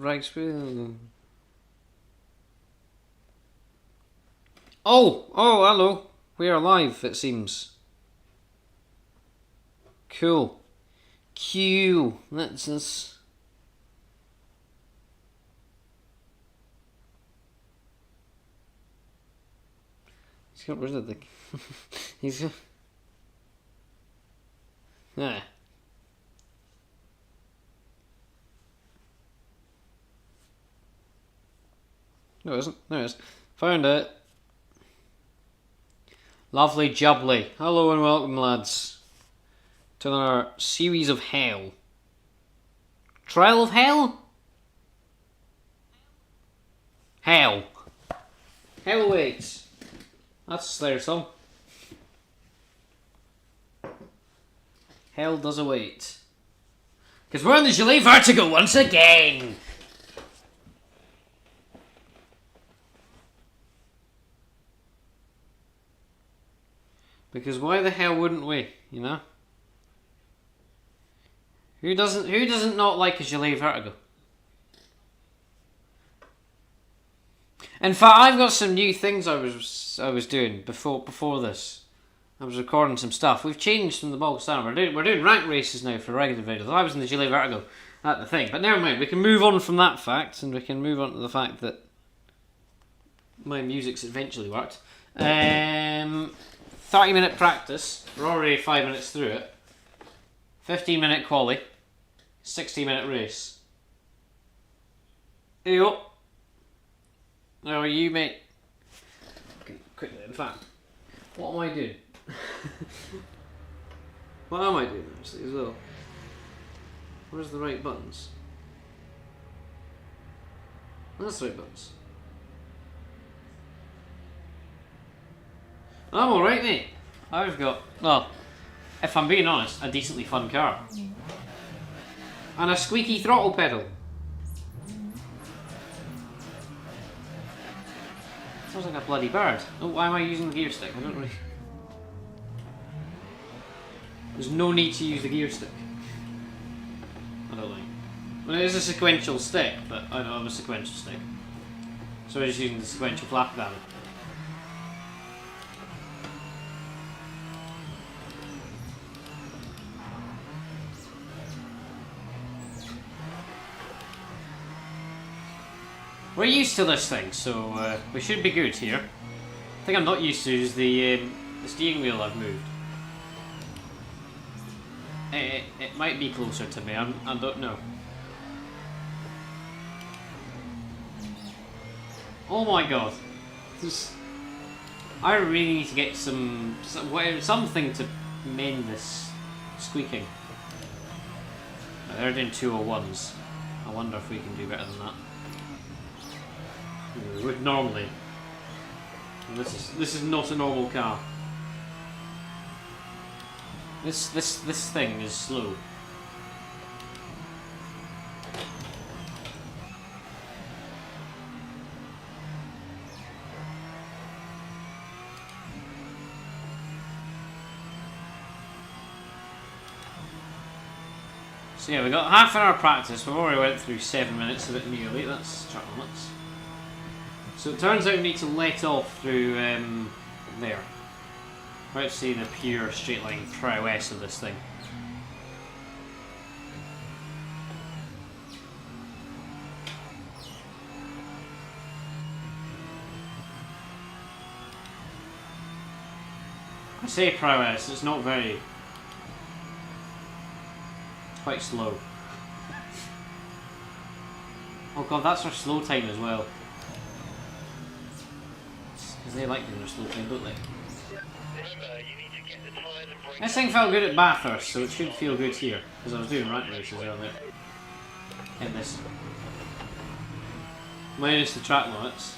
right. Oh, hello. We are live, it seems. Cool. Q. Let's us. He's got rid of the. He's got. Yeah. No, it isn't. There it is. Found it. Lovely jubbly. Hello and welcome, lads, to another series of hell. Trial of hell? Hell. Hell awaits. That's their song. Hell does await. Because we're on the Gilet Vertigo once again. Because why the hell wouldn't we, you know? Who doesn't not like a Gilet Vertigo? In fact, I've got some new things I was doing before this. I was recording some stuff. We've changed from the bog standard. We're doing rank races now for regular videos. I was in the Gilet Vertigo at the thing, but never mind. We can move on from that fact, and we can move on to the fact that my music's eventually worked. 30-minute practice. We're already 5 minutes through it. 15-minute quali. 60-minute race. Eyo. How are you, mate? Okay, quickly, in fact. What am I doing? What am I doing, actually, as well? Where's the right buttons? That's the right buttons. I'm alright, mate. I've got, well, if I'm being honest, a decently fun car. And a squeaky throttle pedal. Sounds like a bloody bird. Oh, why am I using the gear stick? I don't really... There's no need to use the gear stick. I don't like. Well, it is a sequential stick, but I don't have a sequential stick. So we're just using the sequential flap valve. We're used to this thing, so we should be good here. The thing I'm not used to is the steering wheel I've moved. It might be closer to me, I don't know. Oh my god. I really need to get something to mend this squeaking. They're doing 201s. I wonder if we can do better than that. We would normally. This is not a normal car. This thing is slow. So yeah, we got half an hour practice. We've already went through 7 minutes of it nearly. That's chuckle nuts. So it turns out we need to let off through there. We're about to see the pure straight line prowess of this thing. I say prowess, it's not very... It's quite slow. Oh god, that's our slow time as well. Because they like doing their slow time, don't they? This thing felt good at Bathurst, so it should feel good here. Because I was doing rank races earlier. In this. Minus the track limits.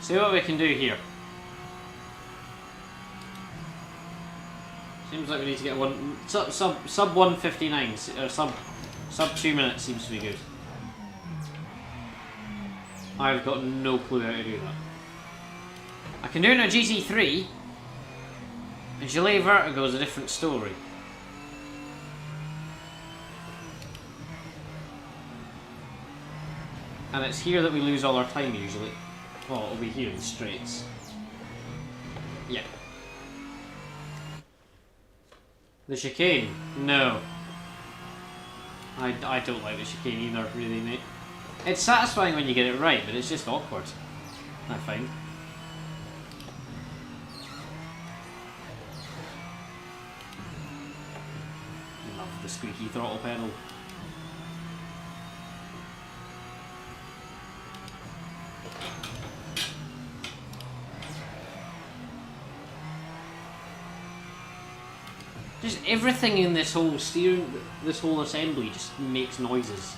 See what we can do here. Seems like we need to get one sub 159 or sub 2 minutes seems to be good. I've got no clue how to do that. I can do it in a GT3. A Gilet Vertigo is a different story. And it's here that we lose all our time usually. Well, it'll be here in the straights. Yeah. The chicane? No. I don't like the chicane either, really, mate. It's satisfying when you get it right, but it's just awkward, I find. Love the squeaky throttle pedal. Just everything in this whole this whole assembly just makes noises.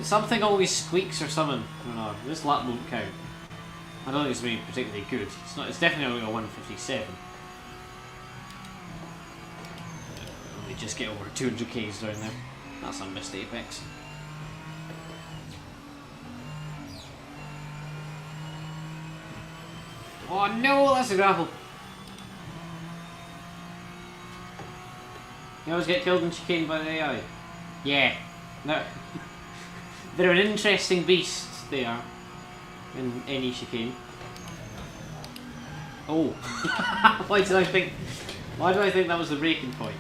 Something always squeaks or something. I don't know. This lap won't count. I don't think it's really particularly good. It's not. It's definitely only a 157. Only just get over 200 k's down there. That's a missed apex. Oh no, that's a grapple. You always get killed and chicaned by the AI. Yeah. No. They're an interesting beast, they are. In any chicane. Oh. Why do I think that was the braking point?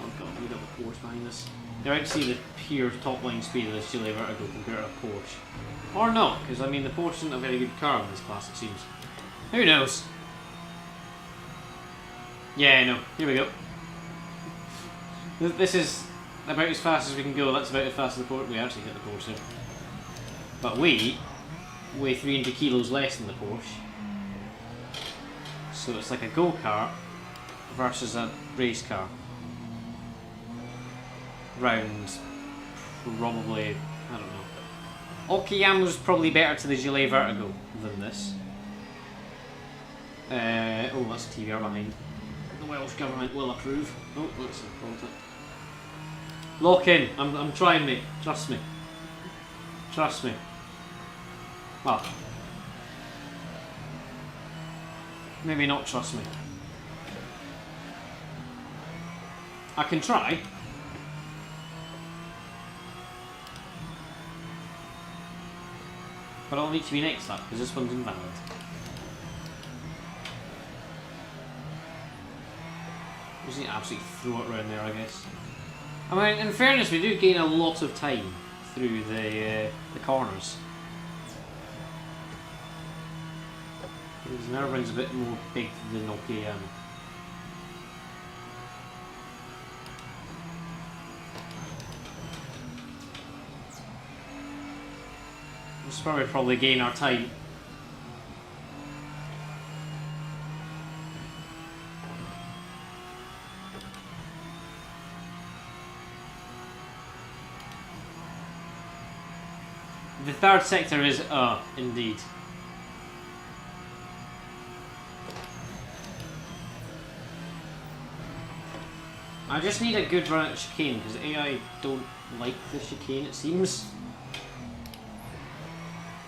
Oh god, we got a Porsche behind us. They're out to see the pure top line speed of this Chile Vertigo compared to a Porsche. Or not, because I mean the Porsche isn't a very good car in this class, it seems. Who knows? Yeah, no. Here we go. This is about as fast as we can go. That's about as fast as the Porsche. We actually hit the Porsche there. But we weigh 300 kilos less than the Porsche. So it's like a go-kart versus a race car. Round probably, I don't know. Okiyamu's probably better to the Gillet Vertigo than this. Oh, that's a TVR behind. The Welsh government will approve. Oh, that's a contact. Lock in. I'm trying, mate. Trust me. Trust me. Well, maybe not trust me. I can try. But I'll need to be next up because this one's invalid. We just need to absolutely throw it around there, I guess. I mean, in fairness, we do gain a lot of time through the corners. Because Nürburgring's a bit more big than Okiyamu. We'll probably gain our time. The third sector is indeed. I just need a good run at chicane because AI don't like the chicane, it seems.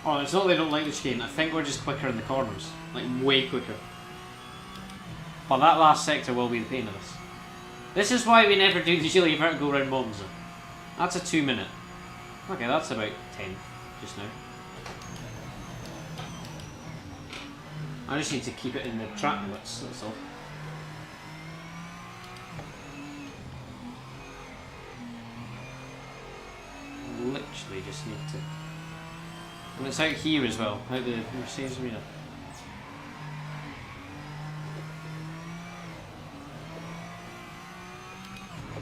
Oh, it's not they don't like the chicane, I think we're just quicker in the corners. Like, way quicker. But that last sector will be the pain of us. This is why we never do the Gillet Vertigo round Monza. That's a 2 minute. Okay, that's about 10 just now. I just need to keep it in the track limits, that's all. Literally just need to. And it's out here as well, out the Mercedes Arena.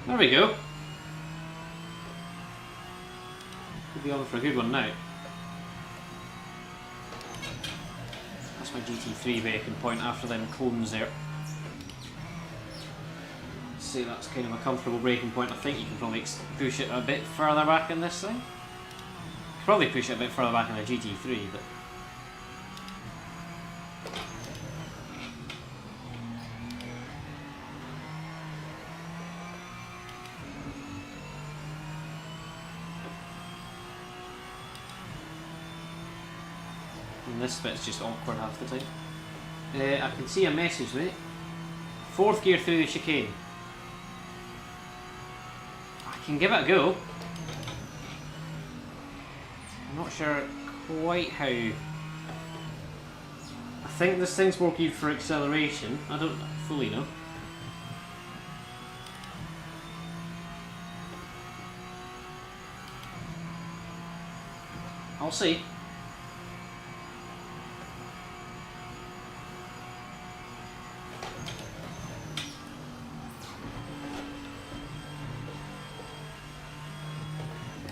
There we go. Could be on for a good one now. That's my GT3 braking point after them clones there. Say that's kind of a comfortable braking point. I think you can probably push it a bit further back in this thing. Probably push it a bit further back in the GT3, but and this bit's just awkward half the time. I can see a message, mate. 4th gear through the chicane. I can give it a go. I'm not sure quite how... I think this thing's more geared for acceleration. I don't fully know. I'll see.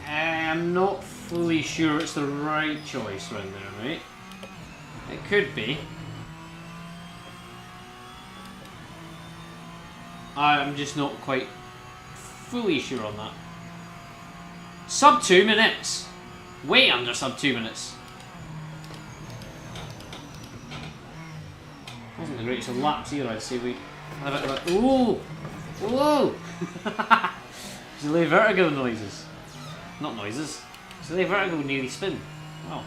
I'm not fully sure it's the right choice around there, right? It could be. I'm just not quite fully sure on that. Sub 2 minutes! Way under sub 2 minutes. Wasn't the greatest of laps either, I'd say. We had a bit of a... Ooh! Whoa! Delay vertigo noises. Not noises. Delay vertigo would nearly spin. Wow.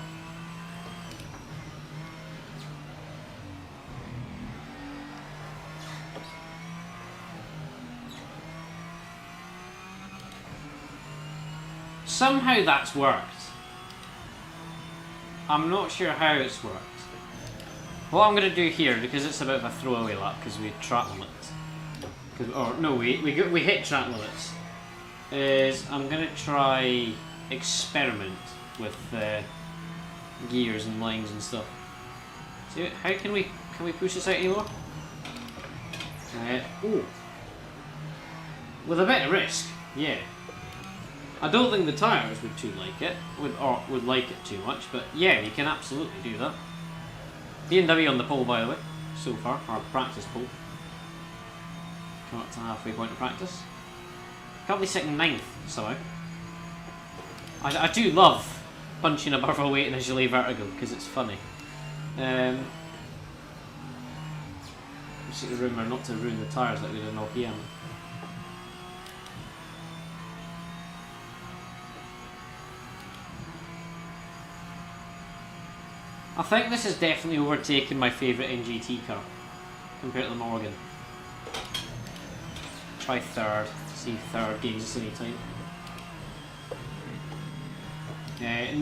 Somehow that's worked. I'm not sure how it's worked. What I'm going to do here, because it's a bit of a throwaway lap, because we track limits. Or no, we hit track limits. Is I'm going to try experiment with gears and lines and stuff. See, how can we push this out anymore? Ooh. With a bit of risk, yeah. I don't think the tyres would would like it too much, but yeah, we can absolutely do that. B&W on the pole, by the way, so far, our practice pole. Come up to halfway point of practice. Can't be sitting 9th somehow. I do love punching above our weight in a Gillet Vertigo because it's funny. Just remember not to ruin the tyres like we did in OPM. I think this has definitely overtaken my favourite NGT car compared to the Morgan. Try third, see if third gains us any time.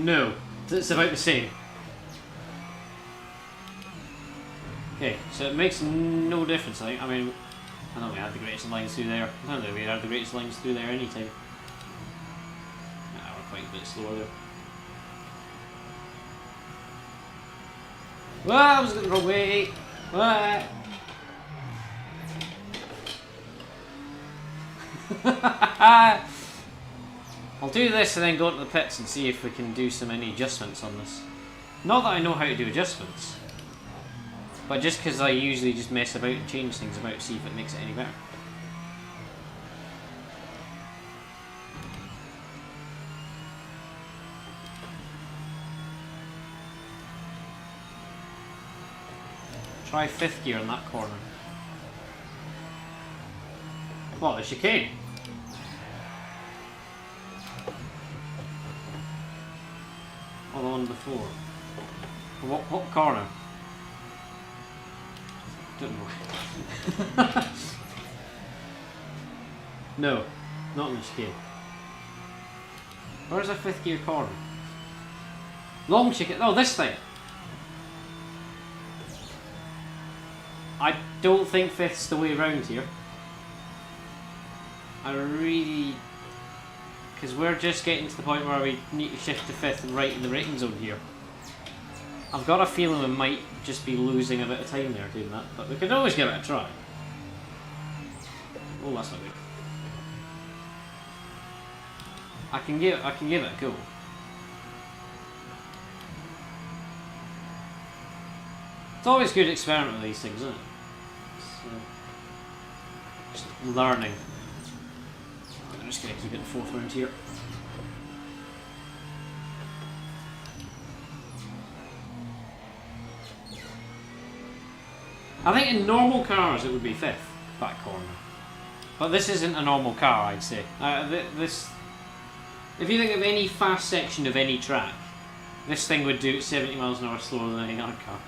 No, it's about the same. Okay, so it makes no difference. I mean, I know we had the greatest lines through there. I don't know we had the greatest lines through there anytime. Nah, we're quite a bit slower there. Well, I was going the wrong way. I'll do this and then go to the pits and see if we can do any adjustments on this. Not that I know how to do adjustments, but just because I usually just mess about and change things about to see if it makes it any better. Try 5th gear in that corner. What, the chicane? Or the one before? What corner? Don't know. No, not in the chicane. Where's the 5th gear corner? Long chicane. Oh, this thing! I don't think 5th's the way around here. I really... Because we're just getting to the point where we need to shift to 5th and right in the braking zone here. I've got a feeling we might just be losing a bit of time there doing that, but we could always give it a try. Oh, that's not good. I can give it a go. It's always good to experiment with these things, isn't it? So, just learning. I'm just going to keep it in 4th round here. I think in normal cars it would be 5th, back corner. But this isn't a normal car, I'd say. This, if you think of any fast section of any track, this thing would do 70 miles an hour slower than any other car.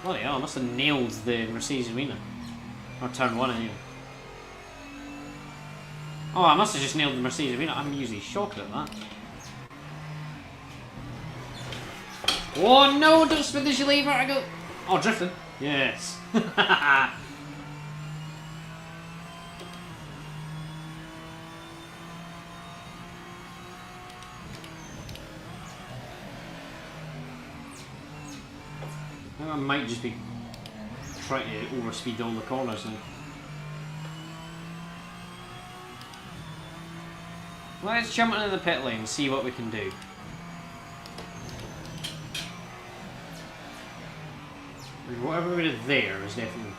Bloody hell, I must have nailed the Mercedes arena. Or turn 1 anyway. Oh, I must have just nailed the Mercedes. I mean, I'm usually shocked at that. Oh no, don't spin the lever, I go... Oh, drifting. Yes. I might just be trying to overspeed all the corners now. Let's jump into the pit lane and see what we can do. Whatever we did there is definitely...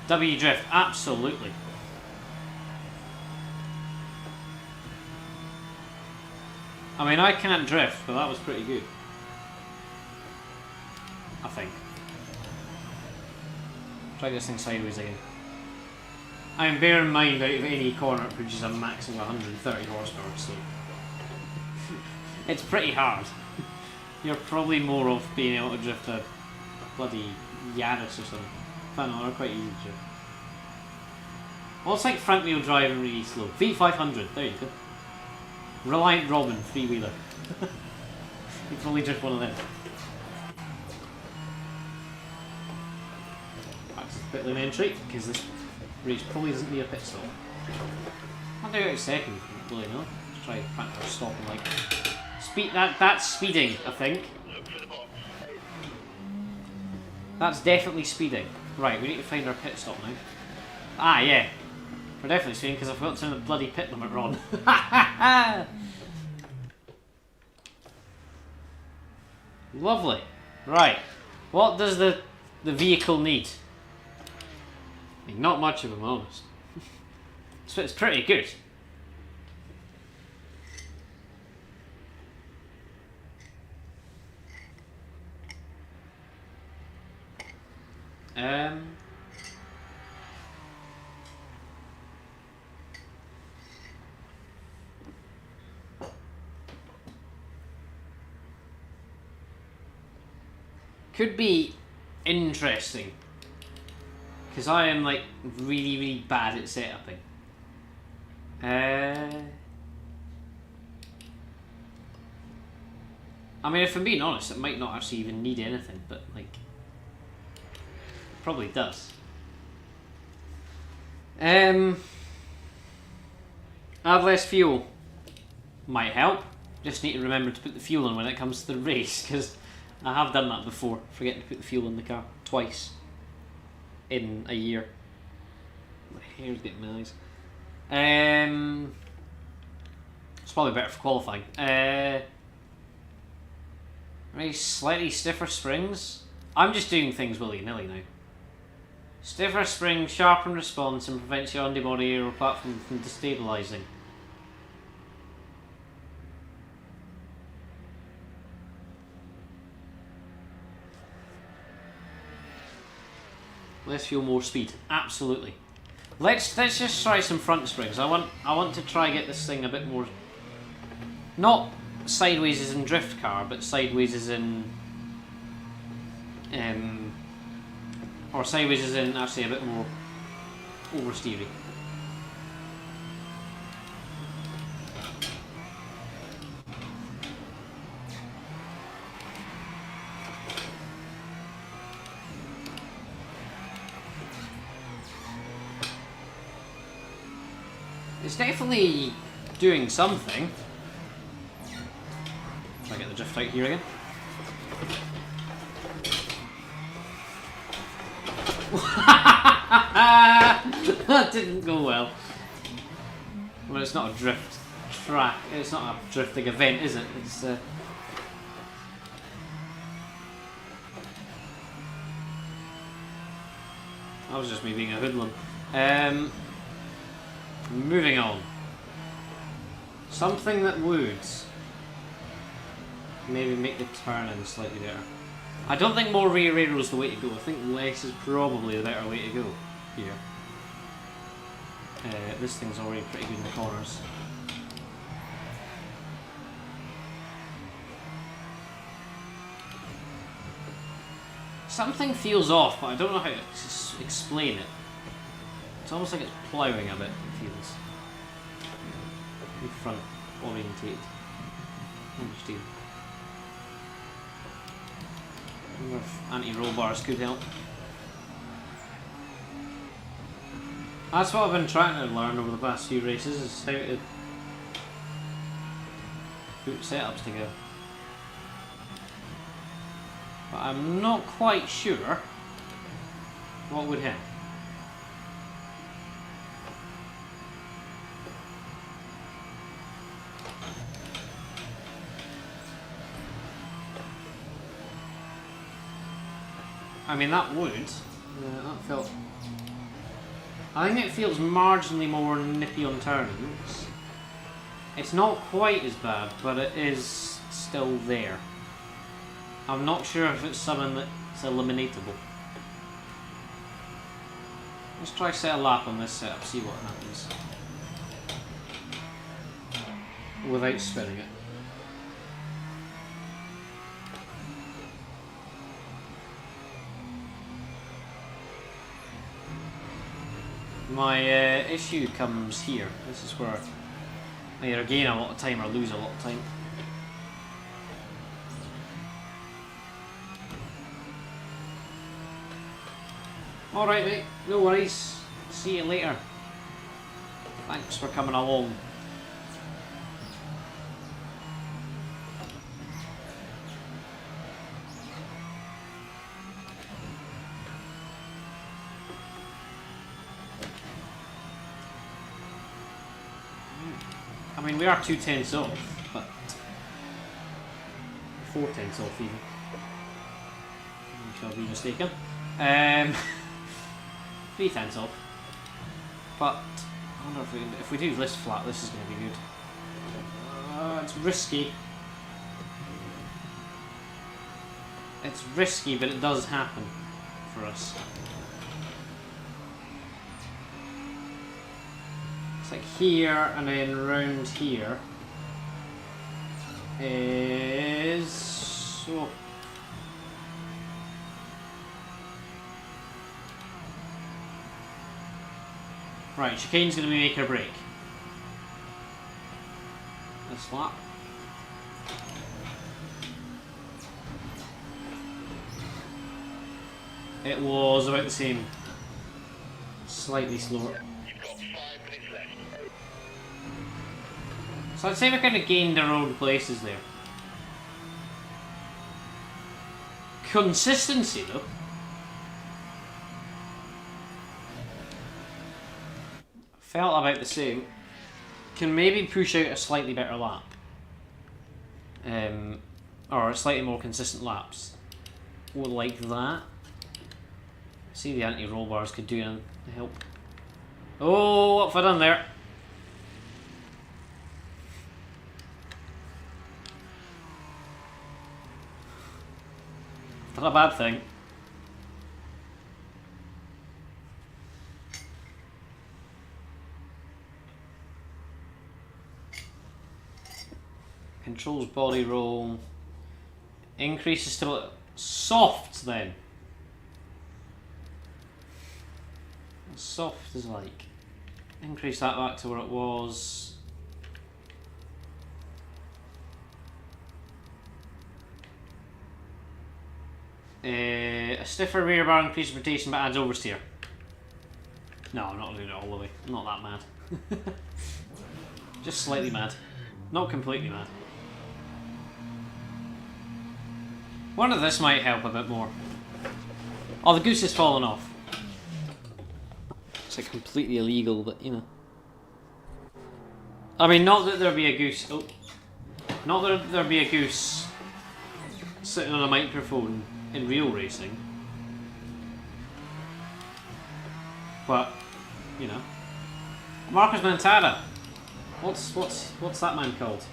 W drift, absolutely. I mean, I can't drift, but that was pretty good. I think. Try this thing sideways again. I mean, bear in mind, out of any corner it produces a max of 130 horsepower, so... it's pretty hard. You're probably more off being able to drift a bloody Yaris or something. I don't know, they're quite easy to drift. Well, it's like front wheel drive and really slow. V500, there you go. Reliant Robin, three-wheeler. You can only drift one of them. Back to the pit lane entry, because this race probably doesn't need a pit stop. I'll do it in a second, really not. Let's try practice stopping like... Speed, that's speeding, I think. That's definitely speeding. Right, we need to find our pit stop now. Ah, yeah. We're definitely speeding because I forgot to turn the bloody pit limit on. Lovely. Right. What does the vehicle need? I mean, not much, if I'm honest. So it's pretty good. Could be interesting, because I am like really, really bad at setuping. I mean, if I'm being honest, it might not actually even need anything, but like, it probably does. Add less fuel might help. Just need to remember to put the fuel in when it comes to the race, because I have done that before, forgetting to put the fuel in the car twice in a year. My hair's getting my eyes. It's probably better for qualifying. Maybe slightly stiffer springs. I'm just doing things willy-nilly now. Stiffer springs sharpen response and prevents your underbody aero platform from destabilising. Less fuel, more speed. Absolutely. Let's just try some front springs. I want to try get this thing a bit more, not sideways as in drift car, but sideways as in or sideways as in actually a bit more oversteery. It's definitely doing something. Try to get the drift out here again. That didn't go well. Well, it's not a drift track. It's not a drifting event, is it? It's that was just me being a hoodlum. Moving on. Something that would maybe make the turn-in slightly better. I don't think more rear aero is the way to go. I think less is probably the better way to go here. This thing's already pretty good in the corners. Something feels off, but I don't know how to explain it. It's almost like it's ploughing a bit, it feels. Front orientated. Understand. I wonder if anti-roll bars could help. That's what I've been trying to learn over the past few races, is how to put setups together. But I'm not quite sure what would help. I mean, that would. That felt. I think it feels marginally more nippy on turns. It's not quite as bad, but it is still there. I'm not sure if it's something that's eliminatable. Let's try set a lap on this setup, see what happens. Without spinning it. My issue comes here. This is where I either gain a lot of time or lose a lot of time. Alright mate, no worries. See you later. Thanks for coming along. I mean, we are 2/10 off, but 4/10 off even. I shall be mistaken. 3/10 off. But I wonder if we do this flat, this is going to be good. It's risky. It's risky, but it does happen for us. It's like here and then round here is. Oh. Right, chicane's going to be make or break. This lap. It was about the same. Slightly slower. So I'd say we kind of gained our own places there. Consistency though. Felt about the same. Can maybe push out a slightly better lap. Or slightly more consistent laps. Would like that. See the anti-roll bars could do anything to help. Oh, what have I done there? Not a bad thing. Controls body roll. Increases stability. Soft then. Soft is like. Increase that back to where it was. A stiffer rear bar increases rotation but adds oversteer. No, I'm not doing it all the way. I'm not that mad. Just slightly mad. Not completely mad. One of this might help a bit more. Oh, the goose has fallen off. It's like completely illegal, but you know. I mean, not that there'd be a goose. Oh, not that there'd be a goose sitting on a microphone in real racing. But you know, Marcus Mantada. What's that man called?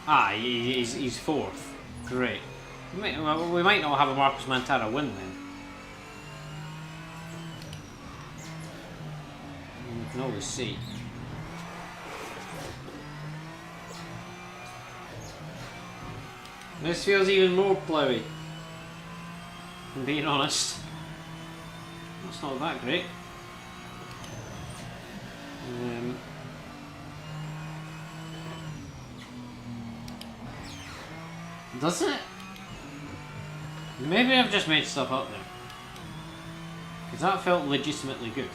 Ah, he's fourth. Great. We might not have a Marcus Mantada win then. We can always see. This feels even more plowy. I'm being honest. That's not that great. Does it? Maybe I've just made stuff up there. Because that felt legitimately good.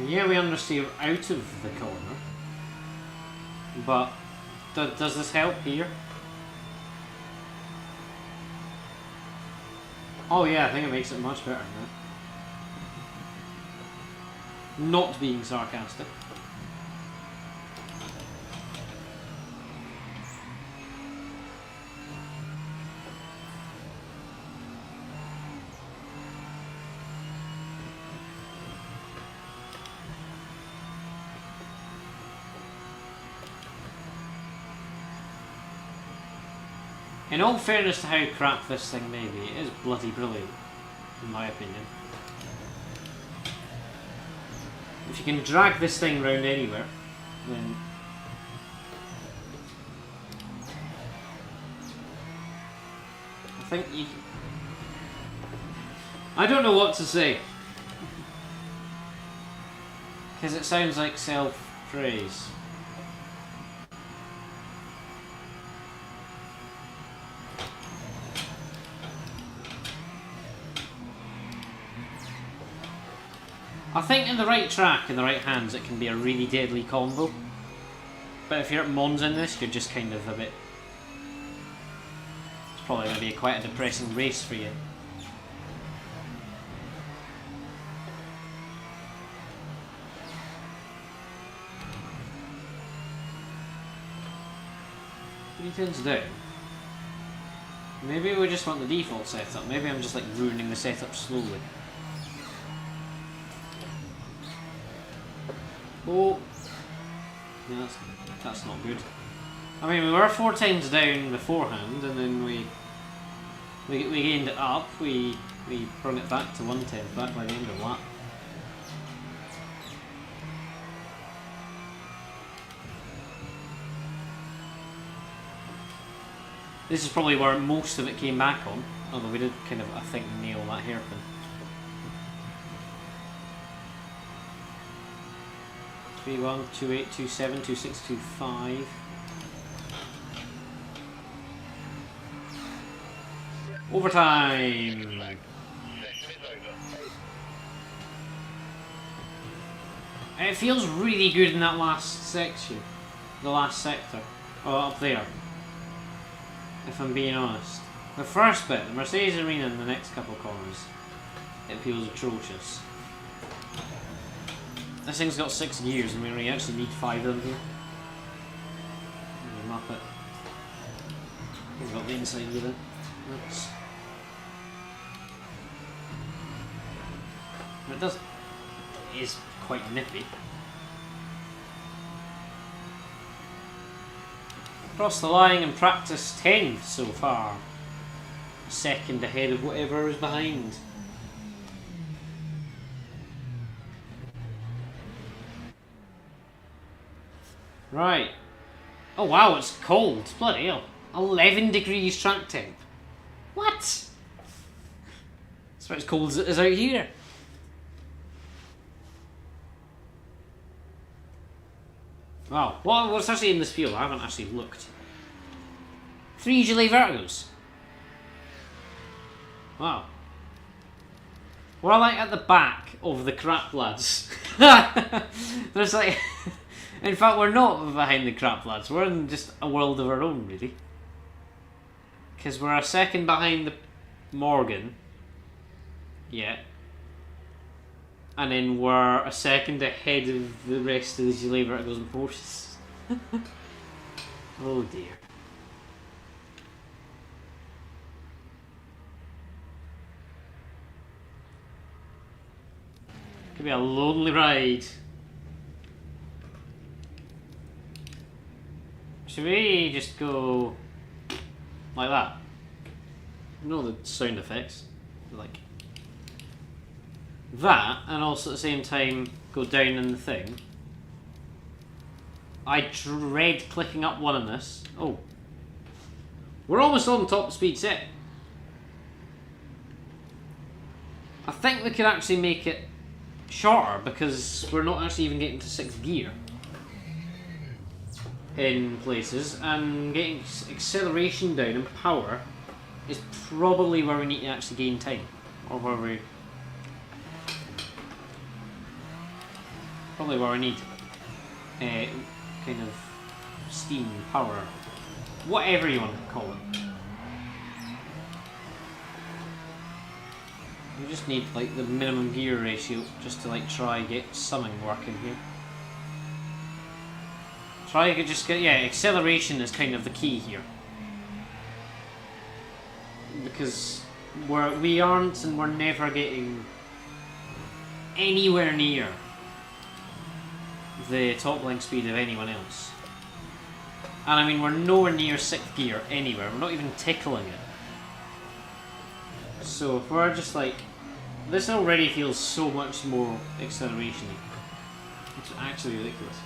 Yeah, we understeer out of the corner. But does this help here? Oh yeah, I think it makes it much better now. Not being sarcastic. In all fairness to how crap this thing may be, it is bloody brilliant, in my opinion. If you can drag this thing round anywhere, then... I think you... I don't know what to say. Because it sounds like self-praise. I think in the right track, in the right hands, it can be a really deadly combo. But if you're at Mons in this, you're just kind of a bit... It's probably going to be quite a depressing race for you. Three turns down. Maybe we just want the default setup. Maybe I'm just like ruining the setup slowly. Oh, yeah, that's not good. I mean, we were 4 times down beforehand, and then we gained it up. We brought it back to 1/10 back by the end of the lap. This is probably where most of it came back on, although we did kind of, I think, nail that hairpin. 3-1, 2-8, 2-7, 2-6, 2-5. Overtime! It feels really good in that last section. The last sector. Oh, up there. If I'm being honest. The first bit, the Mercedes Arena and the next couple of corners, it feels atrocious. This thing's got 6 gears and we actually need 5 of them. Map it. We've got the inside with it. Oops. It is quite nippy. Across the line in practice 10th so far. A second ahead of whatever is behind. Right. Oh wow, it's cold. Bloody hell. 11 degrees track temp. What? That's about as cold as it is out here. Wow. What's actually in this field? I haven't actually looked. 3 Gillet Vertigos. Wow. We're like at the back of the crap lads. There's like... In fact, we're not behind the crap lads. We're in just a world of our own, really. Because we're a second behind the Morgan. Yeah. And then we're a second ahead of the rest of the Gillet Vertigos and Porsches. Oh dear. Could be a lonely ride. Should we just go like that? You know the sound effects, like. that, and also at the same time go down in the thing. I dread clicking up one on this. Oh. We're almost on top speed set. I think we could actually make it shorter because we're not actually even getting to 6th gear in places, and getting acceleration down and power is probably where we need to actually gain time, or where we need kind of steam, power, whatever you want to call it. We just need like the minimum gear ratio just to like try get something working here. Try to just get, yeah, acceleration is kind of the key here. Because we aren't and we're never getting anywhere near the top line speed of anyone else. And I mean, we're nowhere near 6th gear anywhere, we're not even tickling it. So if we're just like, this already feels so much more acceleration-y. It's actually ridiculous.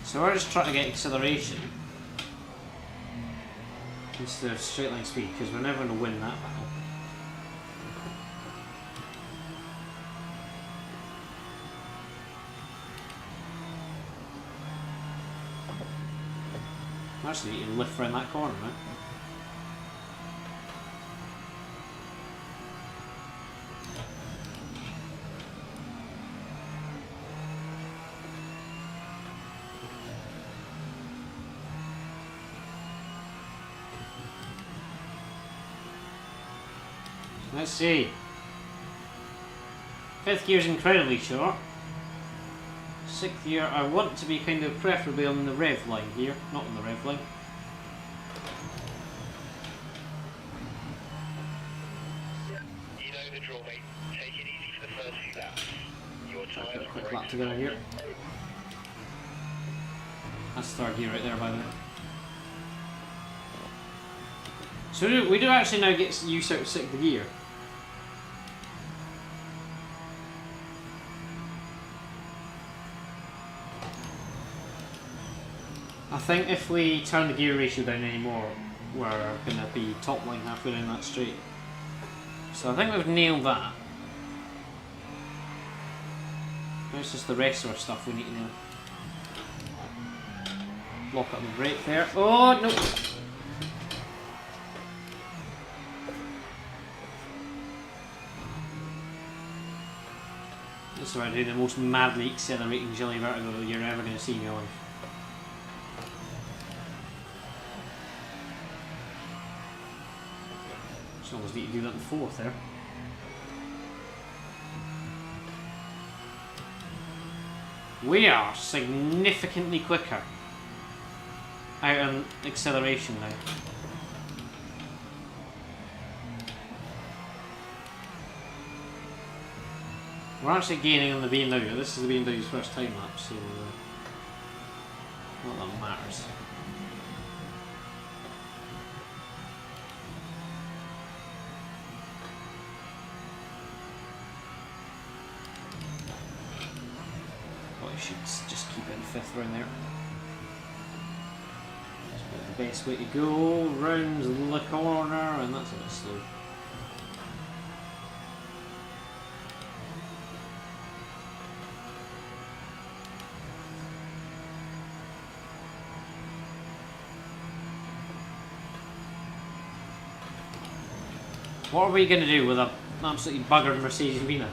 So we're just trying to get acceleration instead of straight line speed, because we're never going to win that battle. Actually, you can lift around that corner, right? Let's see. 5th gear is incredibly short. 6th gear, I want to be kind of preferably on the rev line here, not on the rev line. You know the drill, mate. Take it easy for the first few laps. Your Got a time. quick lap together here. That's 3rd gear right there, by the way. So we do actually now get use out of 6th gear. I think if we turn the gear ratio down anymore, we're going to be top line halfway down that straight. So I think we've nailed that. Now it's just the rest of our stuff we need to nail. Lock up the brake there. Oh, no! This is where I do the most madly accelerating Jilly Vertigo you're ever going to see in your life. Just almost need to do that in 4th there. We are significantly quicker out on acceleration now. We're actually gaining on the BMW. This is the BMW's first time lapse, so not that matters. Probably should just keep it in 5th round there. That's the best way to go. Round the corner, and that's a bit slow. What are we going to do with an absolutely buggered Mercedes Vina?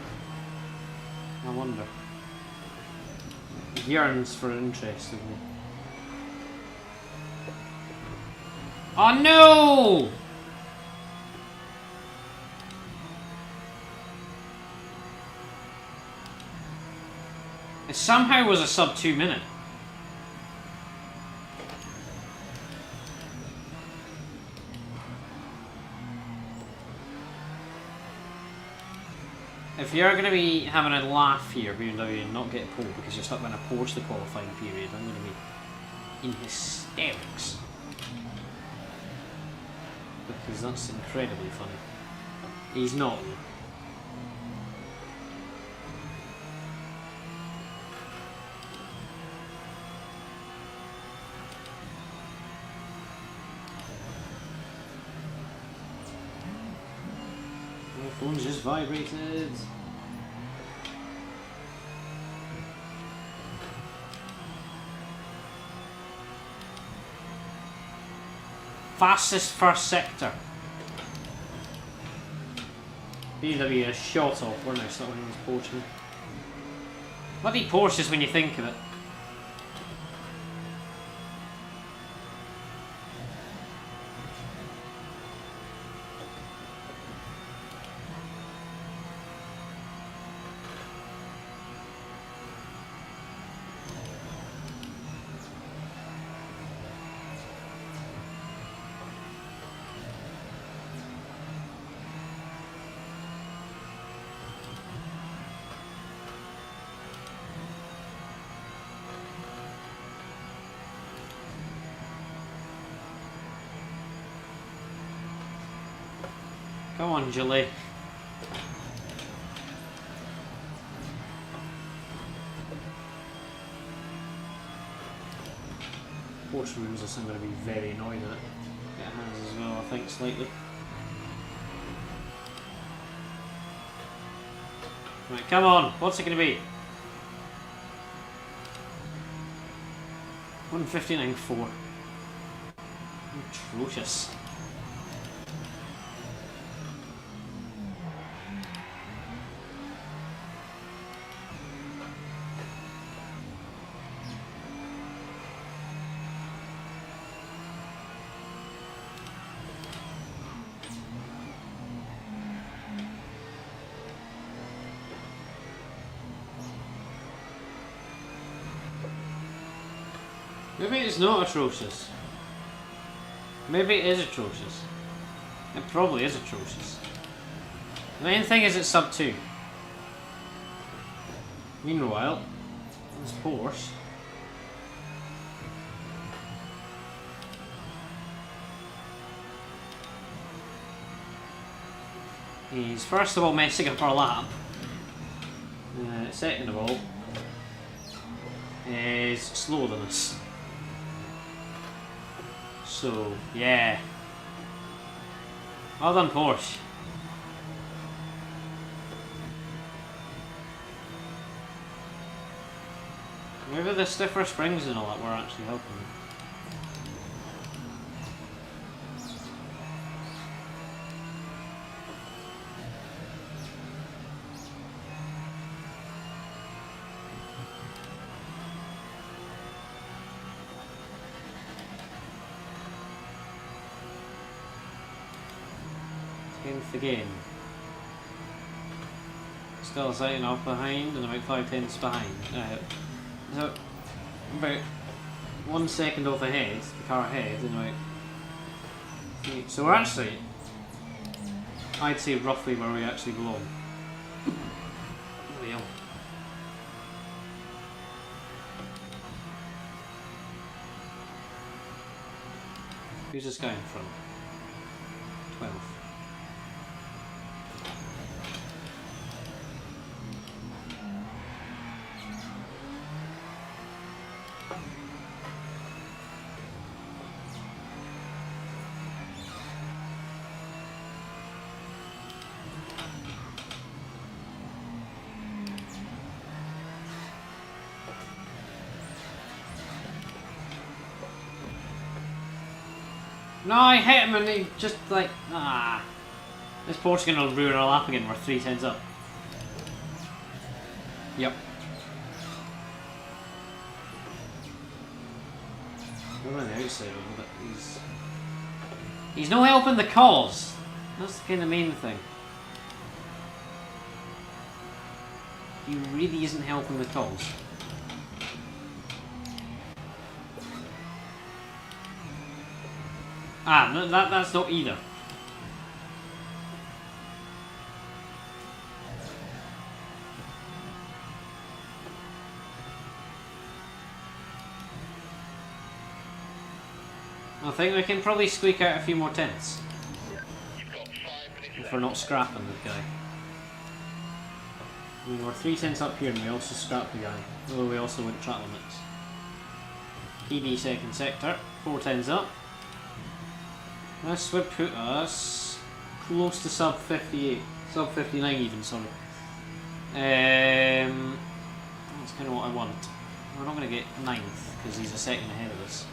I wonder. It yearns for interest in me. Oh no! It somehow was a sub 2 minute. If you're going to be having a laugh here, BMW, and not get a pole because you're stuck in a Porsche the qualifying period, I'm going to be in hysterics. because that's incredibly funny. He's not. My phone's just vibrated. Fastest first sector. BMW a shot off, weren't they? It's not when he was Porsche. Bloody Porsches when you think of it. Come on, Julie. Porsche rooms are still going to be very annoyed at it. It has as well, I think, slightly. Right, come on. What's it going to be? 159.4. Atrocious. Maybe it's not atrocious. Maybe it is atrocious. It probably is atrocious. The main thing is it's sub 2. Meanwhile, this Porsche he's first of all messing up our lap. Second of all, is slower than us. So, yeah. Well done, Porsche. Maybe the stiffer springs and all that were actually helping them. Again. Still setting off behind and about 5/10 behind. So about 1 second off ahead, the car ahead, and about so we're actually, I'd say roughly where we actually belong. Well. Who's this guy in front? 12. No, I hit him and he just like, this Porsche's gonna ruin our lap again, we're 3/10 up. Yep. We're on the outside of him, but he's no helping the cause. That's the kind of main thing. He really isn't helping the cause. No, that's not either. I think we can probably squeak out a few more tenths. if we're not scrapping the guy. I mean, we're 3 tenths up here and we also scrap the guy, although we also went track limits. PB second sector, 4 tenths up. This would put us close to sub 58, sub 59 even, sorry. That's kind of what I want. We're not going to get 9th because he's a second ahead of us.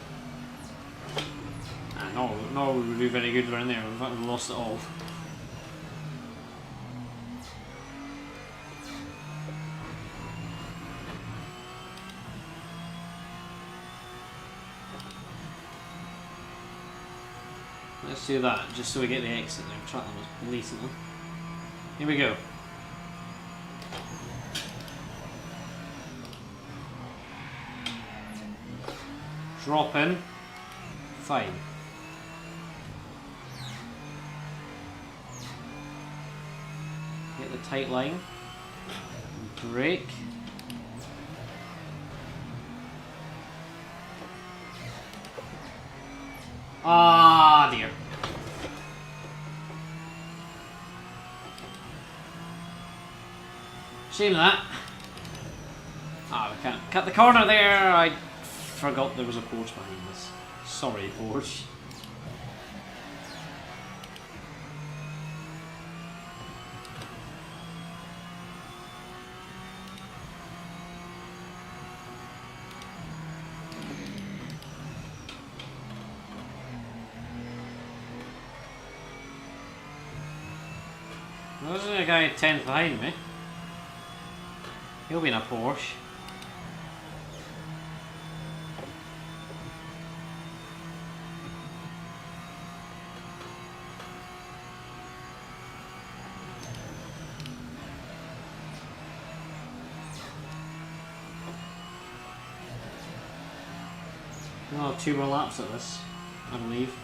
No, we would do very good around there. In fact, we lost it all. Let's do that, just so we get the exit there. Track them as policing them. Here we go. Drop in. Fine. Get the tight line. Brake. Ah, dear. Shame of that. Ah, we can't cut the corner there. I forgot there was a Porsche behind us. Sorry, Porsche. There's a guy 10th behind me. He'll be in a Porsche. We'll have 2 more laps at this, I believe.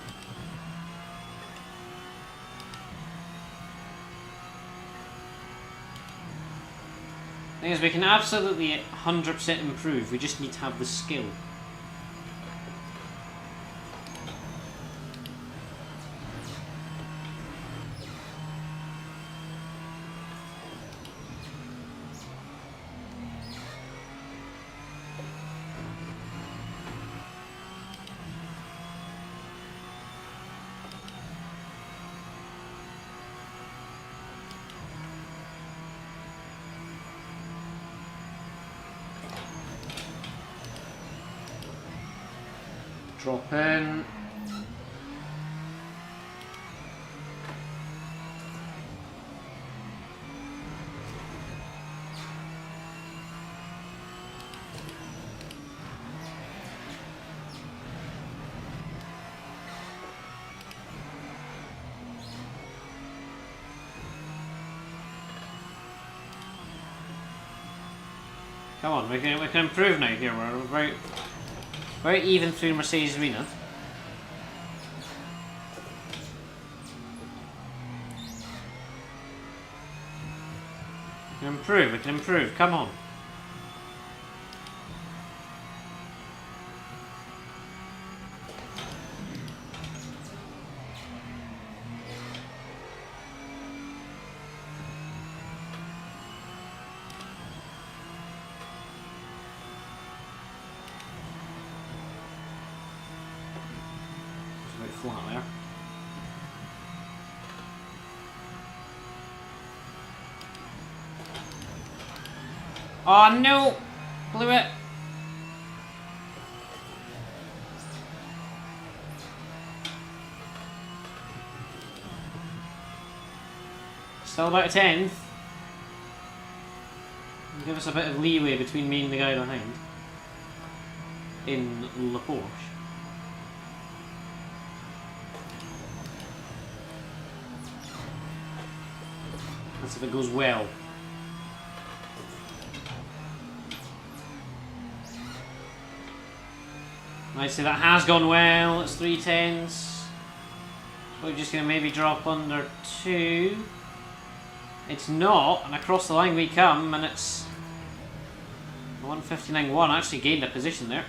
Thing is, we can absolutely 100% improve, we just need to have the skill. Drop in. Come on, we can improve now here. We're very even through Mercedes Arena. We can improve, come on. Flat there. Oh no! Blew it! Still about a 10th. Give us a bit of leeway between me and the guy behind. In the Porsche. That's if it goes well. I'd say that has gone well. It's 3 tenths. So we're just going to maybe drop under 2. It's not, and across the line we come, and it's 159.1. Actually gained a position there.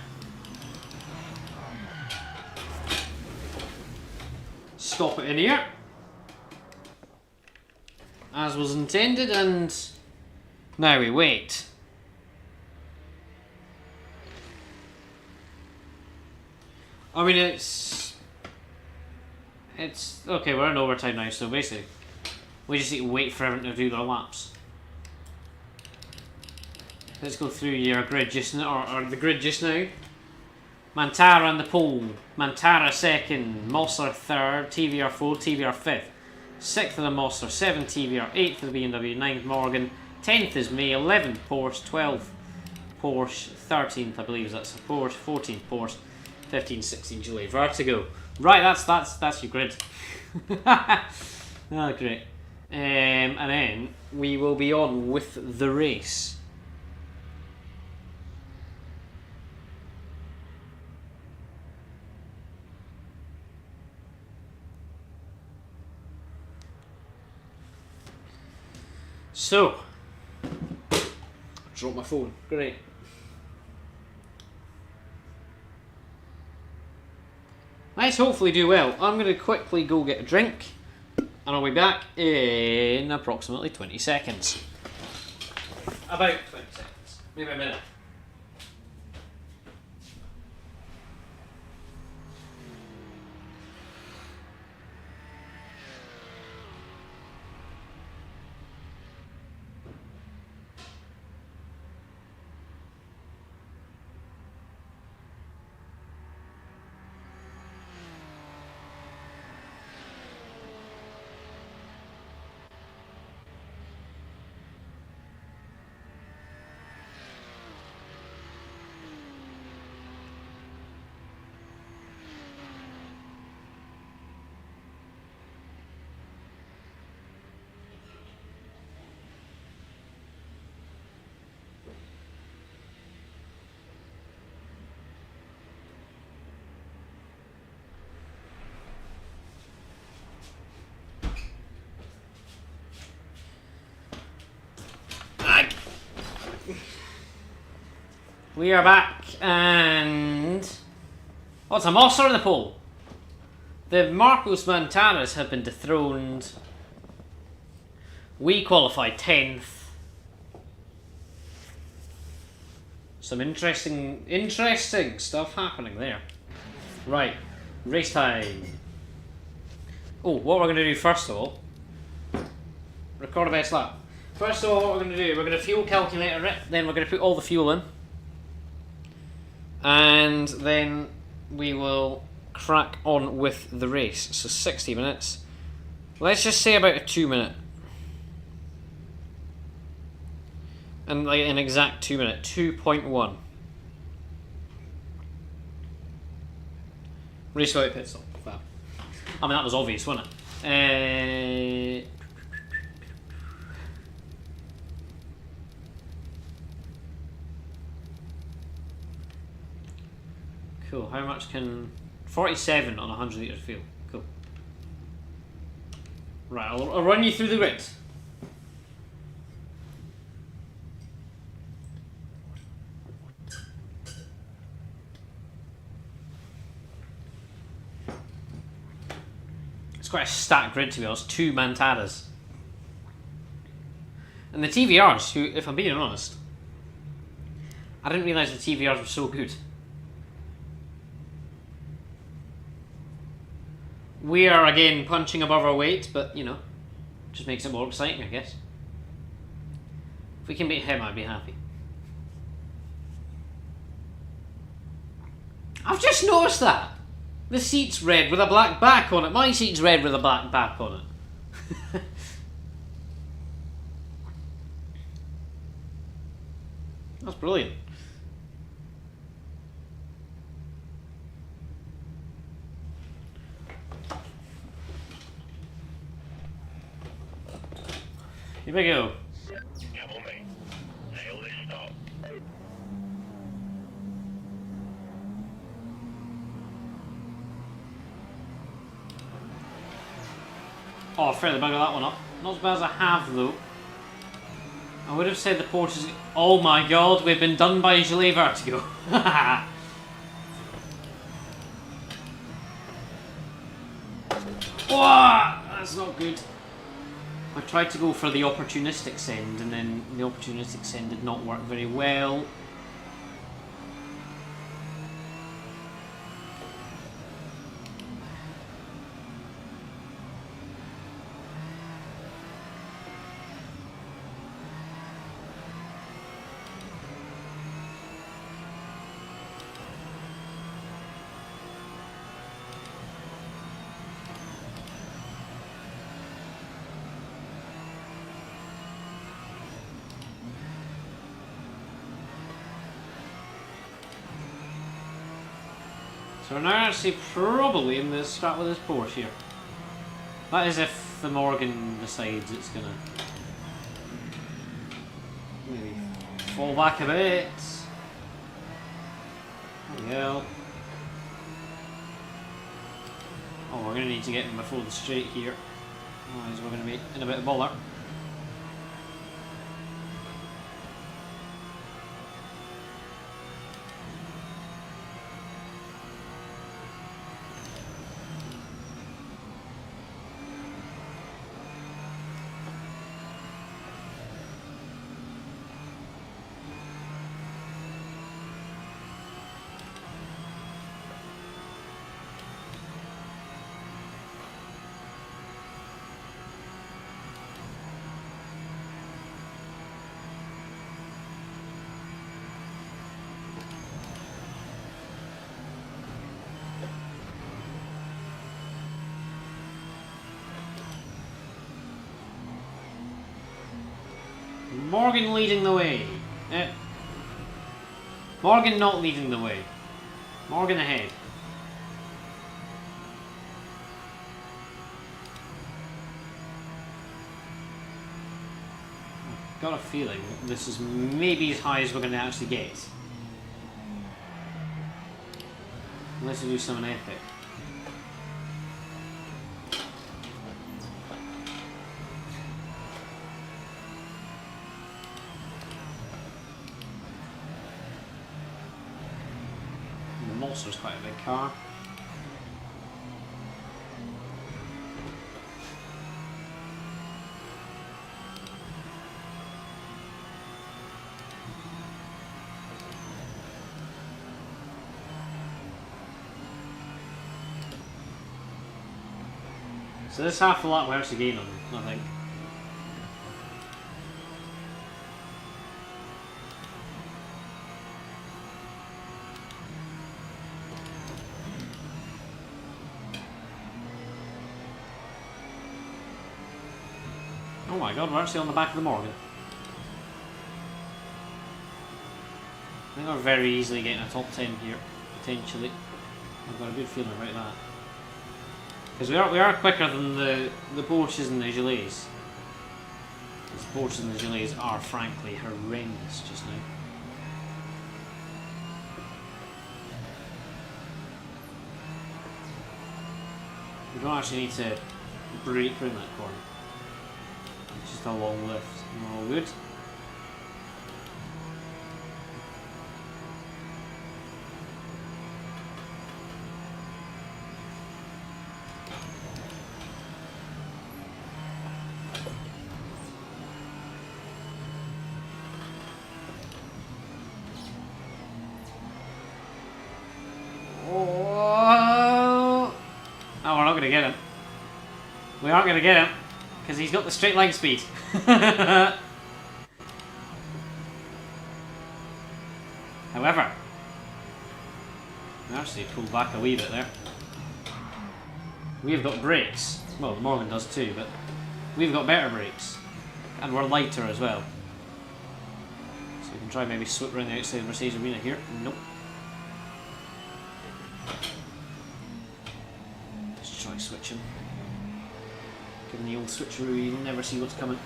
Stop it in here. as was intended, and now we wait. I mean, it's okay. We're in overtime now, so basically, we just need to wait for everyone to do their laps. Let's go through your grid just now, or the grid just now. Mantara on the pole, Mantara second, Mossler third, TVR fourth, TVR fifth. 6th for the Mossler, 7th TVR, 8th for the BMW, 9th Morgan, 10th is May, 11th Porsche, 12th Porsche, 13th I believe that's a Porsche, 14th Porsche, 15th, 16th July Vertigo. Right, that's your grid. Oh, great. And then we will be on with the race. So, drop my phone. Great. Let's hopefully do well. I'm going to quickly go get a drink, and I'll be back in approximately 20 seconds. About 20 seconds. Maybe a minute. We are back, and oh, it's a monster in the pole. The Marcos Mantaras have been dethroned. We qualified 10th. Some interesting stuff happening there. Right, race time. Oh, what we're going to do first of all, record a best lap. First of all, what we're going to do, we're going to fuel calculator it, then we're going to put all the fuel in. And then we will crack on with the race. So 60 minutes. Let's just say about a 2 minute. And like an exact 2 minute. 2.1. Race without pit stop. Fab. I mean, that was obvious, wasn't it? Cool. How much can 47 on 100 litres of fuel? Cool. Right, I'll run you through the grid. It's quite a stacked grid to be honest. 2 Mantaras. And the TVRs, who, if I'm being honest, I didn't realise the TVRs were so good. We are again punching above our weight, but you know, just makes it more exciting, I guess. If we can beat him, I'd be happy. I've just noticed that. The seat's red with a black back on it. My seat's red with a black back on it. That's brilliant. Here we go. Come on, mate. Nail this stop. Oh, fairly bugger that one up. Not as bad as I have, though. I would have said the Porsche is... Oh my god, we've been done by Gillet Vertigo. Whoa! That's not good. I tried to go for the opportunistic send, and then the opportunistic send did not work very well. So we're now actually probably in the start with this Porsche here. That is if the Morgan decides it's gonna maybe fall back a bit. There we go. Oh, we're gonna need to get him before the straight here. Otherwise we're gonna be in a bit of bother. Morgan leading the way. Morgan not leading the way. Morgan ahead. I've got a feeling this is maybe as high as we're going to actually get. Unless we do something epic. Monster's quite a big car. So this half a lot we're actually gaining, I think. Oh my god, we're actually on the back of the Morgan. I think we're very easily getting a top 10 here, potentially. I've got a good feeling about that. Because we are quicker than the Porsches and the Gilets. The Porsches and the Gilets are frankly horrendous just now. We don't actually need to brake around that corner. It's just a long lift, and we're all good. Oh, we're not going to get him. We aren't going to get him. Because he's got the straight line speed. However, we actually pulled back a wee bit there. We've got brakes. Well, Morgan does too, but we've got better brakes. And we're lighter as well. So we can try maybe swoop around the outside of Mercedes Arena here. Nope. Let's try switching. Given the old switcheroo, you'll never see what's coming.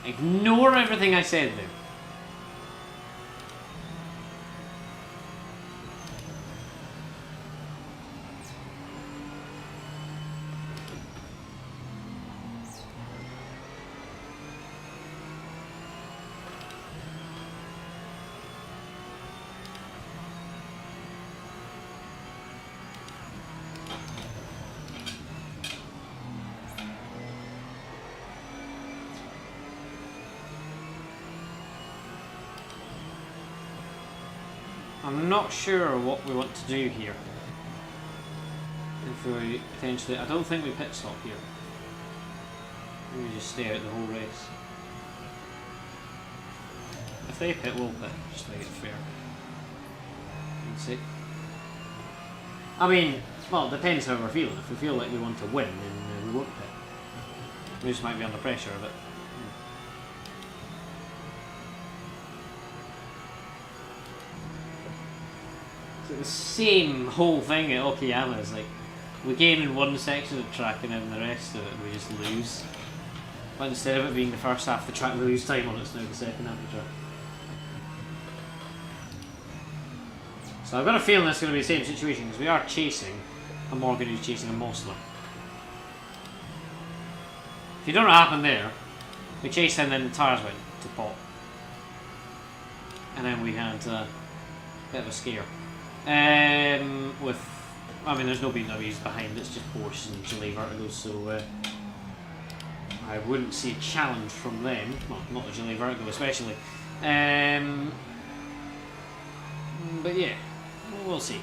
Ignore everything I said there. I'm not sure what we want to do here. If we potentially, I don't think we pit stop here. We just stay out the whole race. If they pit, we'll pit, just to make it fair. Let's see. I mean, well, it depends how we're feeling. If we feel like we want to win, then we won't pit. We just might be under pressure a bit. So the same whole thing at Okayama is like, we gain in one section of the track and then the rest of it we just lose. But instead of it being the first half of the track we lose time on, it's now the second half of the track. So I've got a feeling it's going to be the same situation because we are chasing a Morgan who's chasing a Mosler. If you don't know what happened there, we chased him, then the tyres went to pop. And then we had a bit of a scare. With, I mean, there's no BMWs behind, it's just Porsches and Gillet Vertigos, so I wouldn't see a challenge from them. Well, not the Gillet Vertigo especially. But yeah, we'll see.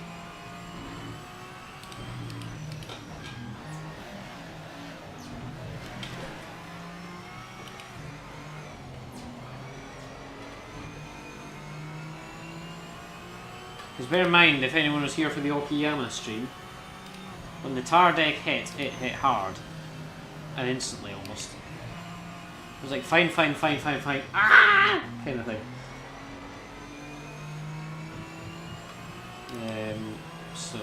Because bear in mind, if anyone was here for the Okayama stream, when the tar deck hit, it hit hard. And instantly, almost. It was like, fine, fine, fine, fine, fine, ah! Kind of thing. So...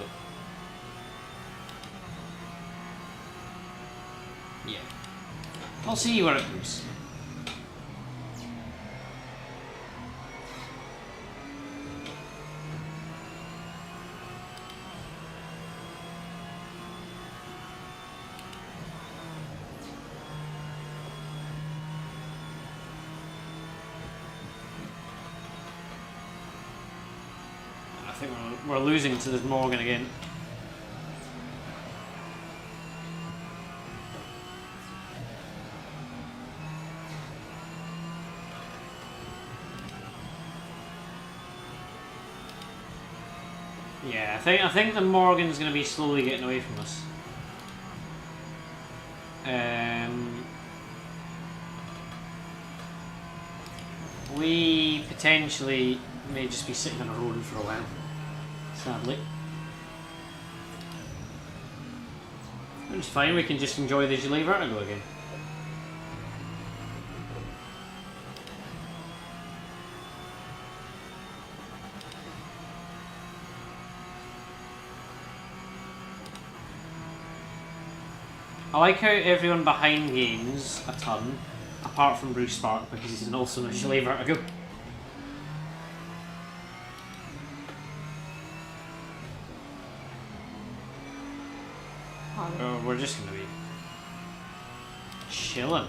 yeah. I'll see where it goes. I think we're losing to this Morgan again. Yeah, I think the Morgan's going to be slowly getting away from us. We potentially may just be sitting on a road for a while, sadly. It's fine, we can just enjoy the Gillet Vertigo again. I like how everyone behind gains a ton, apart from Bruce Spark because he's also in a Gillet Vertigo. We're just going to be chilling.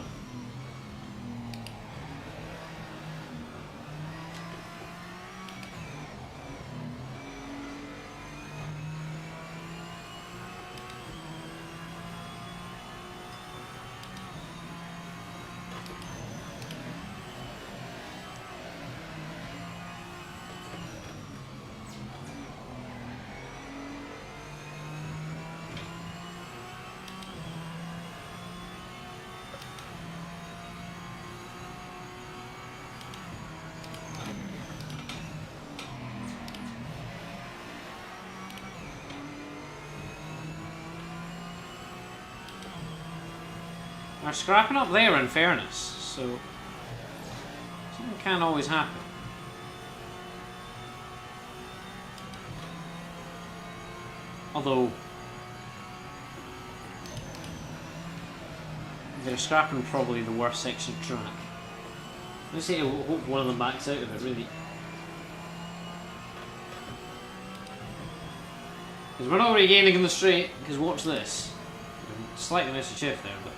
They're scrapping up there in fairness, so something can always happen. Although they're scrapping probably the worst section of track. Let's see, I hope one of them backs out of it, really. Because we're not really gaining in the straight, because watch this. Slightly missed a shift there, but...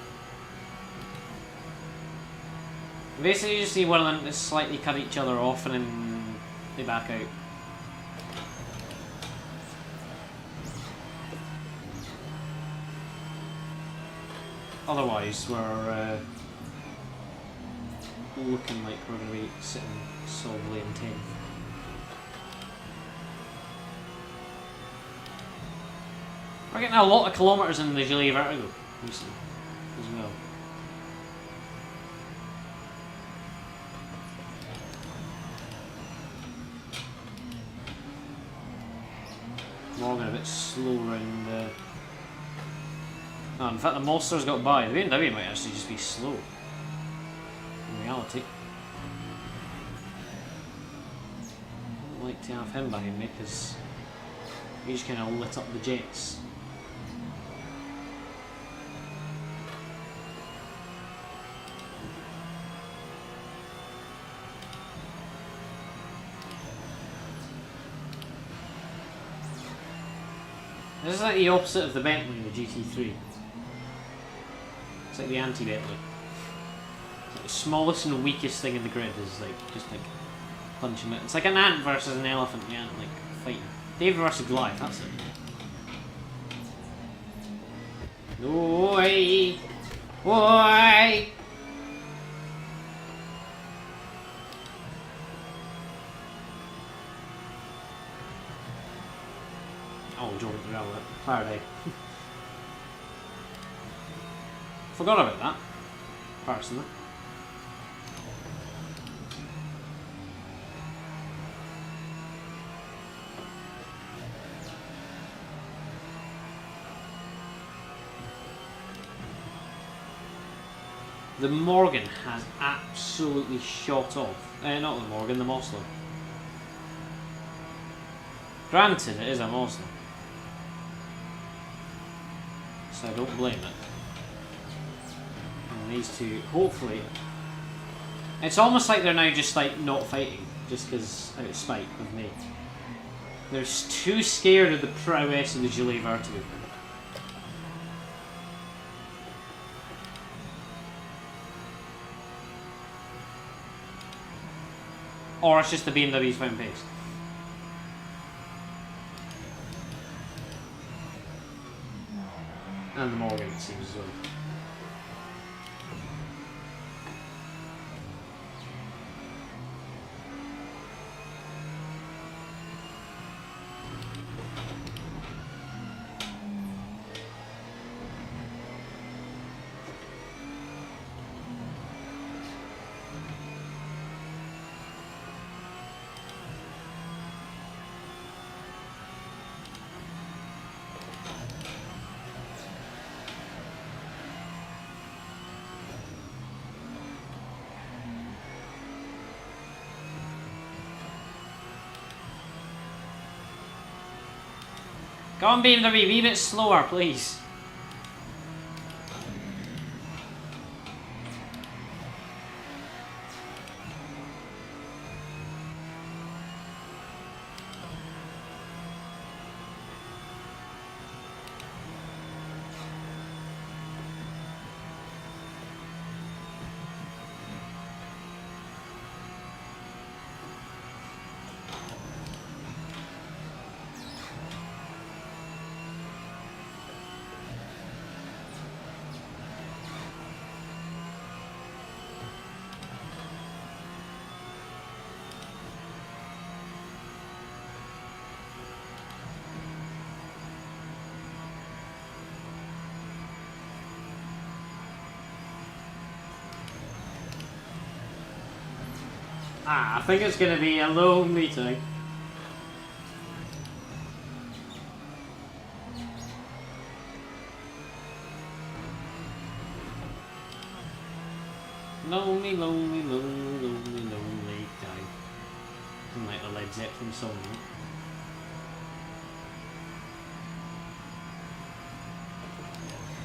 basically you just see one of them just slightly cut each other off and then they back out. Otherwise we're looking like we're going to be sitting solidly in 10th. We're getting a lot of kilometres in the Gilly Vertigo recently as well. Morgan a bit slow round. Oh, in fact, the Monster's got by. The BMW might actually just be slow. In reality. I don't like to have him behind me because he just kind of lit up the jets. This is like the opposite of the Bentley, the GT3. It's like the anti-Bentley. It's like the smallest and weakest thing in the grid is like just like punching it. It's like an ant versus an elephant, the ant like fighting. David versus Goliath, that's it. No way! Why? Oh, Jordan the Railway. Faraday. Forgot about that, personally. The Morgan has absolutely shot off. Not the Morgan, the Mosler. Granted, it is a Mosler. So I don't blame it. And these two, hopefully... It's almost like they're now just like not fighting, just because out of spite of me. They're too scared of the prowess of the Gilly Vertigo. Or it's just the BMW's found pace. And the Morgan, it seems as well. Go on, BMW, be a bit slower, please. I think it's going to be a long meeting. Lonely, lonely, lonely, lonely, lonely guy. Isn't like the Led Zeppelin song, right?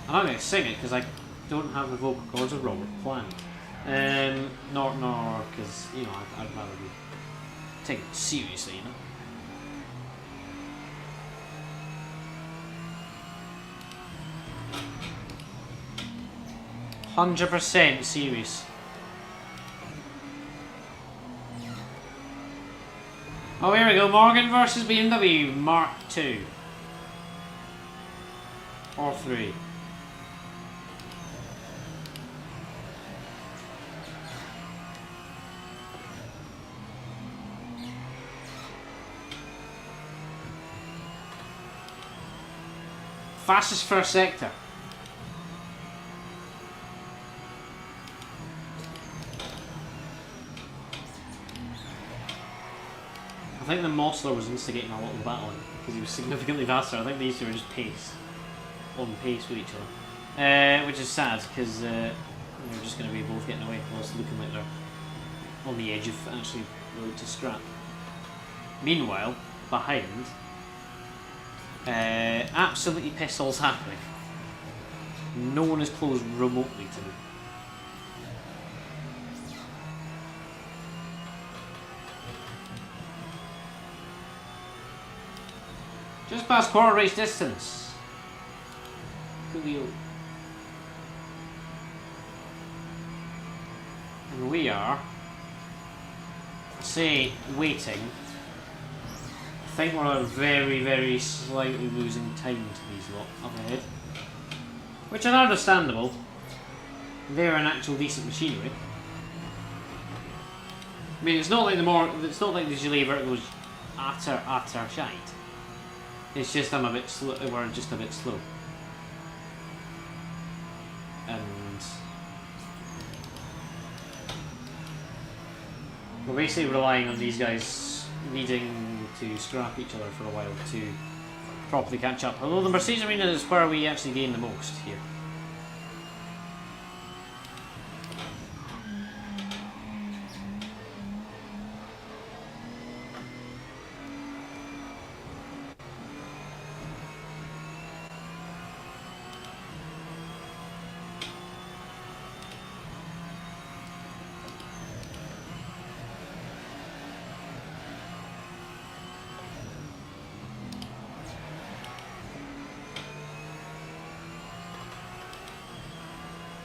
I'm not going to sing it because I don't have the vocal cords of Robert Plant. Nor, because, you know, I'd rather be taken seriously, you know. 100% serious. Oh, here we go. Morgan versus BMW Mark II. Or 3. Fastest first sector. I think the Mossler was instigating a lot of the battling because he was significantly faster. I think these two were just on pace with each other, which is sad because they're just going to be both getting away whilst looking like they're on the edge of actually road to scrap. Meanwhile, behind, absolutely piss all's happening. No one is close remotely to me. Just past quarter race distance. Coolio. And we are, say, waiting. I think we're very, very slightly losing time to these lot up ahead. Which is understandable. They're an actual decent machinery. I mean, it's not like the Gilles Vertigo's utter shite. It's just I'm a bit slow. We're just a bit slow, and we're basically relying on these guys needing to scrap each other for a while to properly catch up. Although the Mercedes Arena is where we actually gain the most here.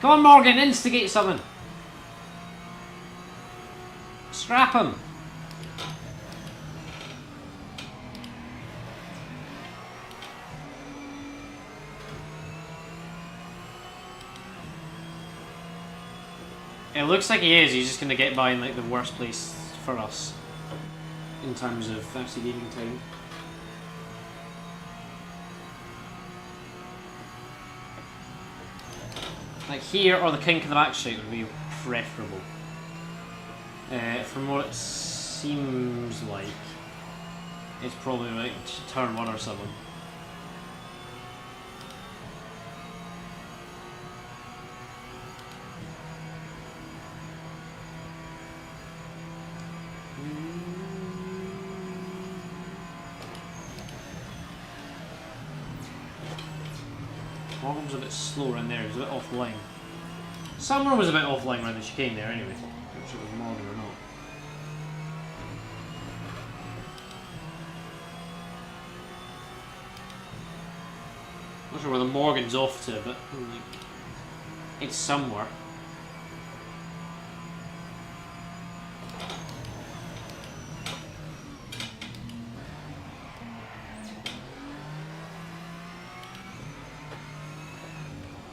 Come on, Morgan, instigate something. Scrap him. It looks like he is. He's just going to get by in like the worst place for us in terms of actually gaining time. Like here or the kink in the back straight would be preferable. From what it seems like, it's probably like turn 1 or something. Morgan was a bit slower in there, he was a bit offline. Someone was a bit offline around the chicane there anyway. I'm not sure it was Morgan or not. Not sure where the Morgan's off to, but like, it's somewhere.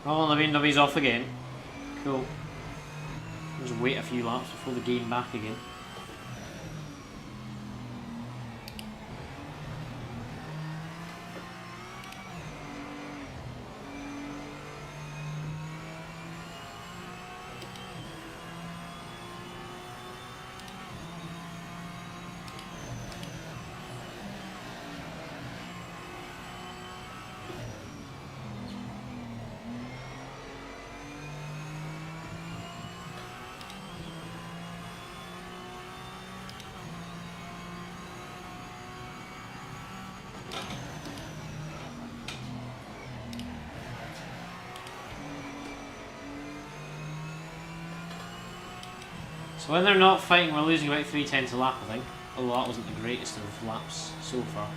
Oh, the BMW's off again. Cool. Just wait a few laps before they gain back again. So when they're not fighting, we're losing about 3/10 a lap, I think. Although that wasn't the greatest of laps so far.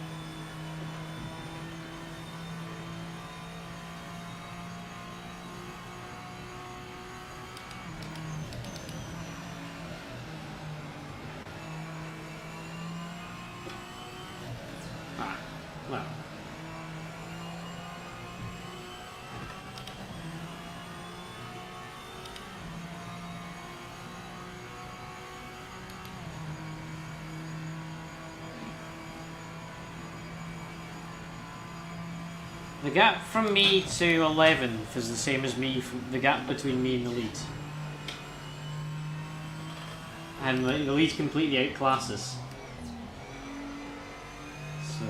Ah, well. The gap from me to 11th is the same as me, the gap between me and the lead. And the lead completely outclasses. So.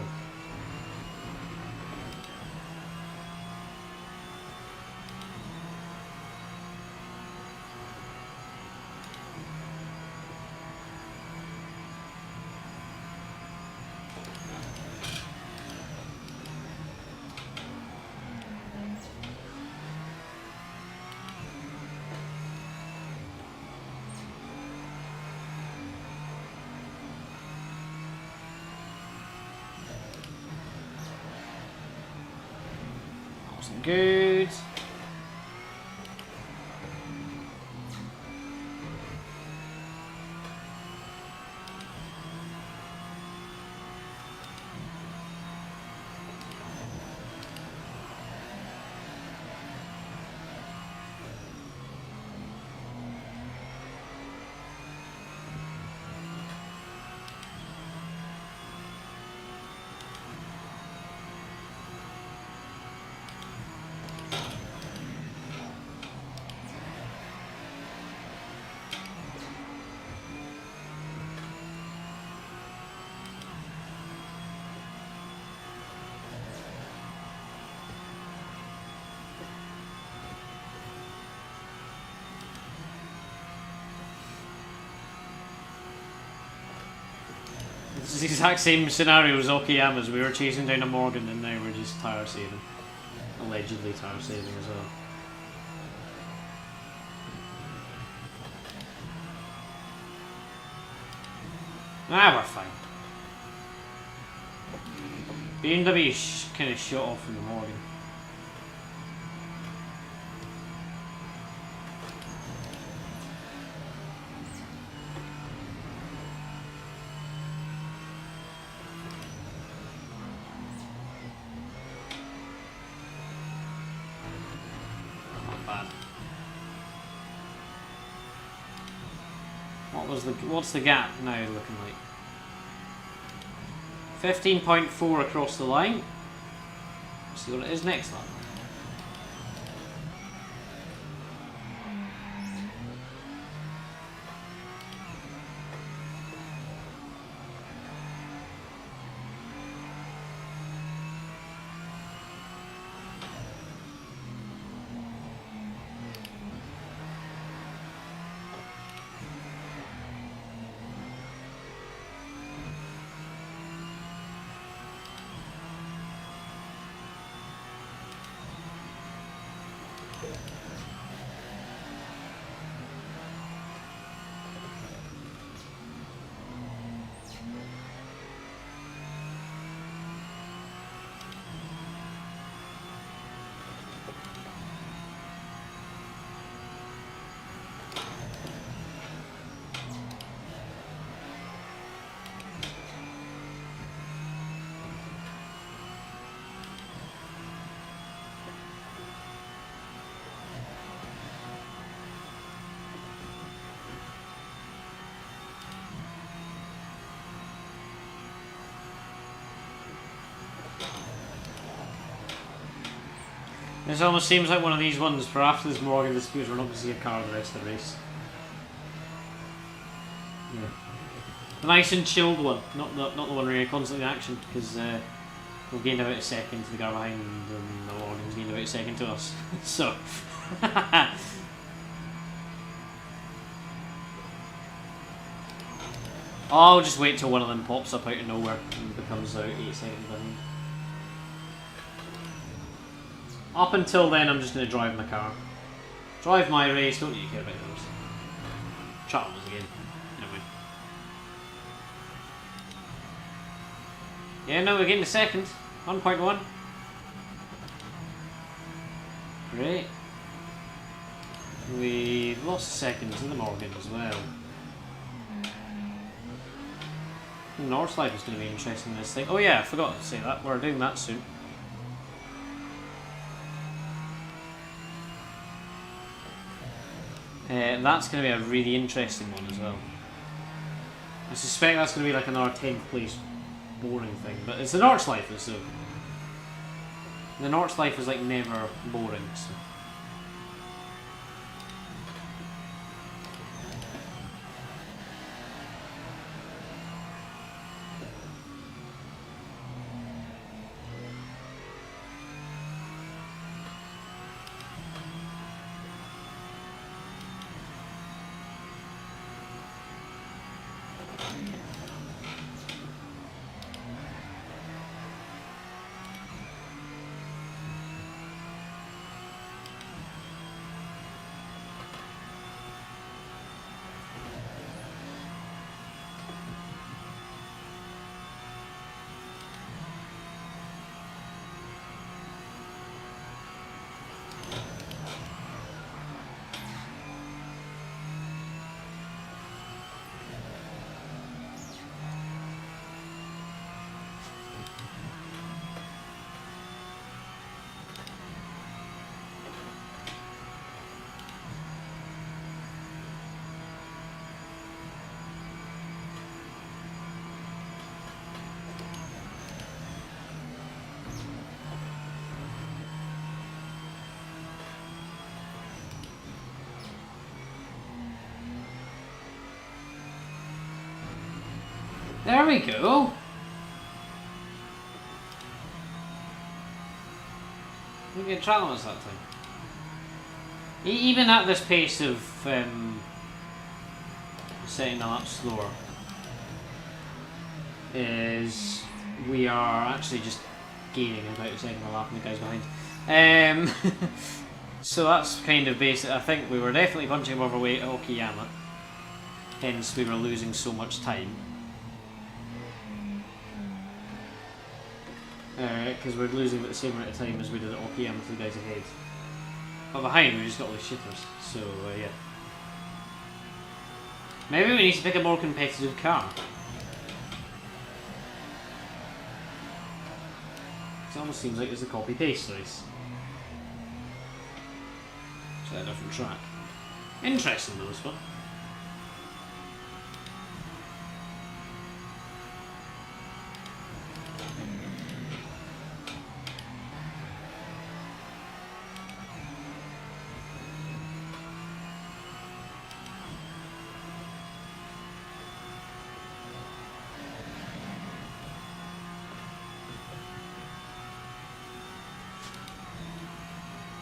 Good. This is the exact same scenario as Okayama's. We were chasing down a Morgan and now we're just tire saving. Allegedly tire saving as well. Ah, we're fine. BMW kind of shot off in the Morgan. What's the gap now looking like? 15.4 across the line. Let's see what it is next lap. This almost seems like one of these ones for after this Morgan dispute we're not going to see a car the rest of the race. Yeah. A nice and chilled one, not the one where you're constantly in action, because we've gained about a second to the guy behind and the Morgan's gained about a second to us. So I'll just wait till one of them pops up out of nowhere and becomes out 8 seconds behind. Up until then, I'm just going to drive my car. Drive my race, don't you care about those. Charles again. Anyway. Yeah, no, we're getting a second. 1.1. Great. We lost seconds in the Morgan as well. North Life is going to be interesting in this thing. Oh yeah, I forgot to say that. We're doing that soon. That's going to be a really interesting one as well. I suspect that's going to be like another 10th place boring thing, but it's an Arch Life, so The North life is like never boring. So. There we go. We get Travelers that time. Even at this pace of setting them up slower, is we are actually just gaining about a second a lap and the guys behind. So that's kind of basic. I think we were definitely punching above our weight at Okayama, hence we were losing so much time. Because we're losing at the same rate of time as we did at Okayama to the guys ahead. But behind we just got all these shitters, so yeah. Maybe we need to pick a more competitive car. It almost seems like it's a copy-paste race. It's a different track. Interesting though, this one.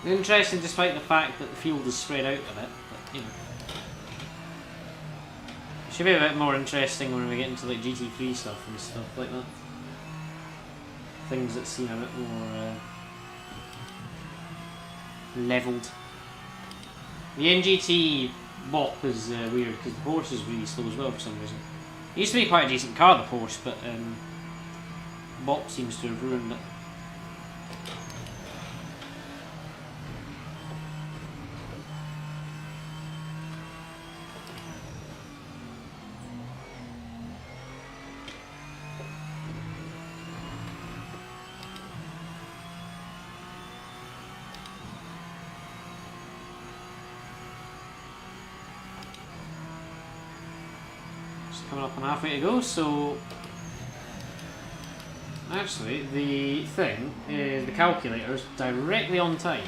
Interesting, despite the fact that the field is spread out a bit, but you know. It should be a bit more interesting when we get into like GT3 stuff and stuff like that. Things that seem a bit more levelled. The NGT Bop is weird because the Porsche is really slow as well for some reason. It used to be quite a decent car, the Porsche, but Bop seems to have ruined it. Coming up on halfway to go, so actually the thing is the calculator's directly on time.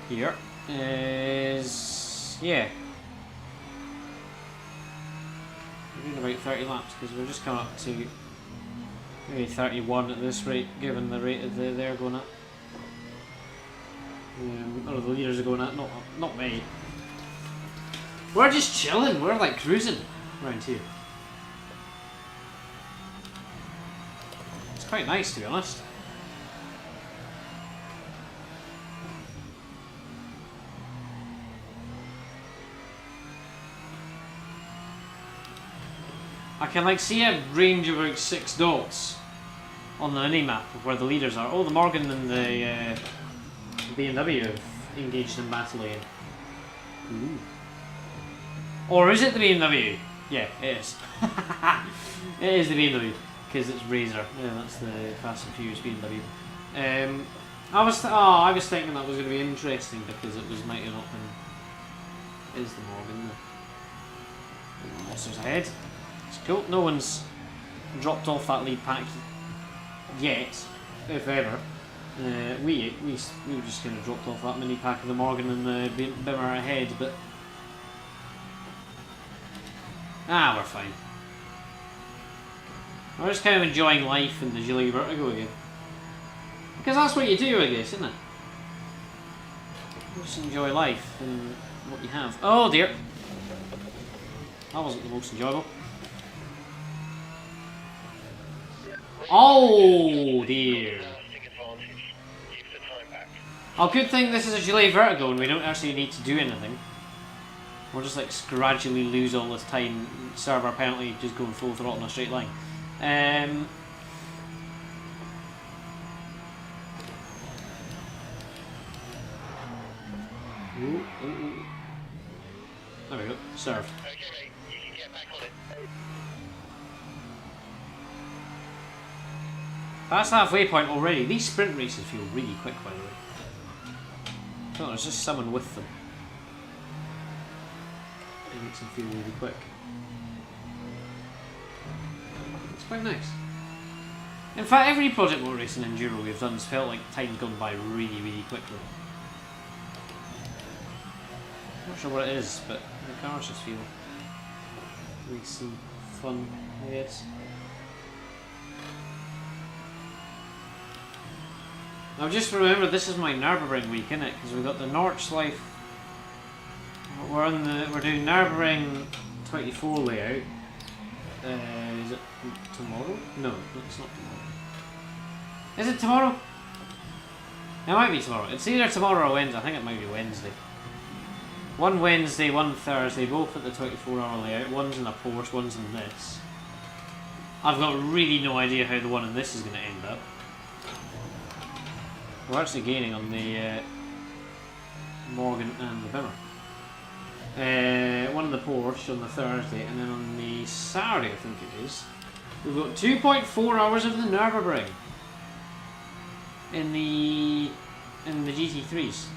Here is, yeah, we're doing about 30 laps because we're just coming up to maybe 31 at this rate, given the rate of they're going at, or the leaders are going at, not me. We're just chilling, we're like cruising around here. It's quite nice, to be honest. I can like see a range of about 6 dots on the mini-map of where the leaders are. Oh, the Morgan and the BMW have engaged in battle again. Ooh. Or is it the BMW? Yeah, it is. It is the BMW, because it's Razor. Yeah, that's the Fast and Furious BMW. I was thinking that was going to be interesting because it might have not been. Is the Morgan the monsters ahead? It's cool. No one's dropped off that lead pack yet, if ever. We just kind of dropped off that mini pack of the Morgan and the Bimmer ahead, but we're fine. We're just kind of enjoying life in the Gilly Vertigo again, because that's what you do, I guess, isn't it? Just enjoy life and what you have. Oh dear, that wasn't the most enjoyable. Oh dear. Oh, good thing this is a Gilly Vertigo and we don't actually need to do anything. We'll just like gradually lose all this time. Server apparently just going full throttle in a straight line. Ooh. There we go. Served. Okay, mate, you can get back on it. Past halfway point already. These sprint races feel really quick, by the way. Oh, there's just someone with them. It makes them feel really quick. It's quite nice. In fact, every Project Motor Racing Enduro we've done has felt like time's gone by really, really quickly. Not sure what it is, but the cars just feel racy, fun, I guess. Now just remember, this is my Nürburgring week, innit? Because we've got the Nordschleife. We're doing Nürburgring 24 layout. Is it tomorrow? No, it's not tomorrow. Is it tomorrow? It might be tomorrow. It's either tomorrow or Wednesday. I think it might be Wednesday. One Wednesday, one Thursday, both at the 24-hour layout. One's in a Porsche, one's in this. I've got really no idea how the one in this is going to end up. We're actually gaining on the Morgan and the Bimmer. One in the Porsche on the Thursday, and then on the Saturday, I think it is, we've got 2.4 hours of the Nürburgring in the GT3s.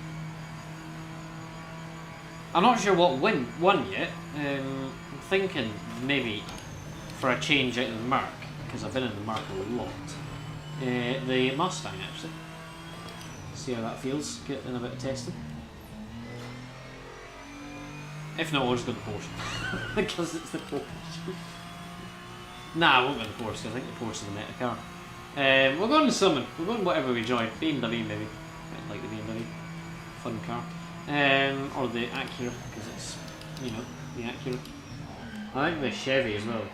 I'm not sure what won yet. I'm thinking maybe for a change out of the Merc, because I've been in the Merc a lot. The Mustang, actually. See how that feels, getting a bit of testing. If not, we'll just go to the Porsche. Because it's the Porsche. Nah, I won't go to the Porsche, because I think the Porsche is the meta car. We'll go on to Summon. We'll go on whatever we enjoy. BMW maybe. I like the BMW. Fun car. Or the Acura, because it's, you know, the Acura. I like the Chevy as well.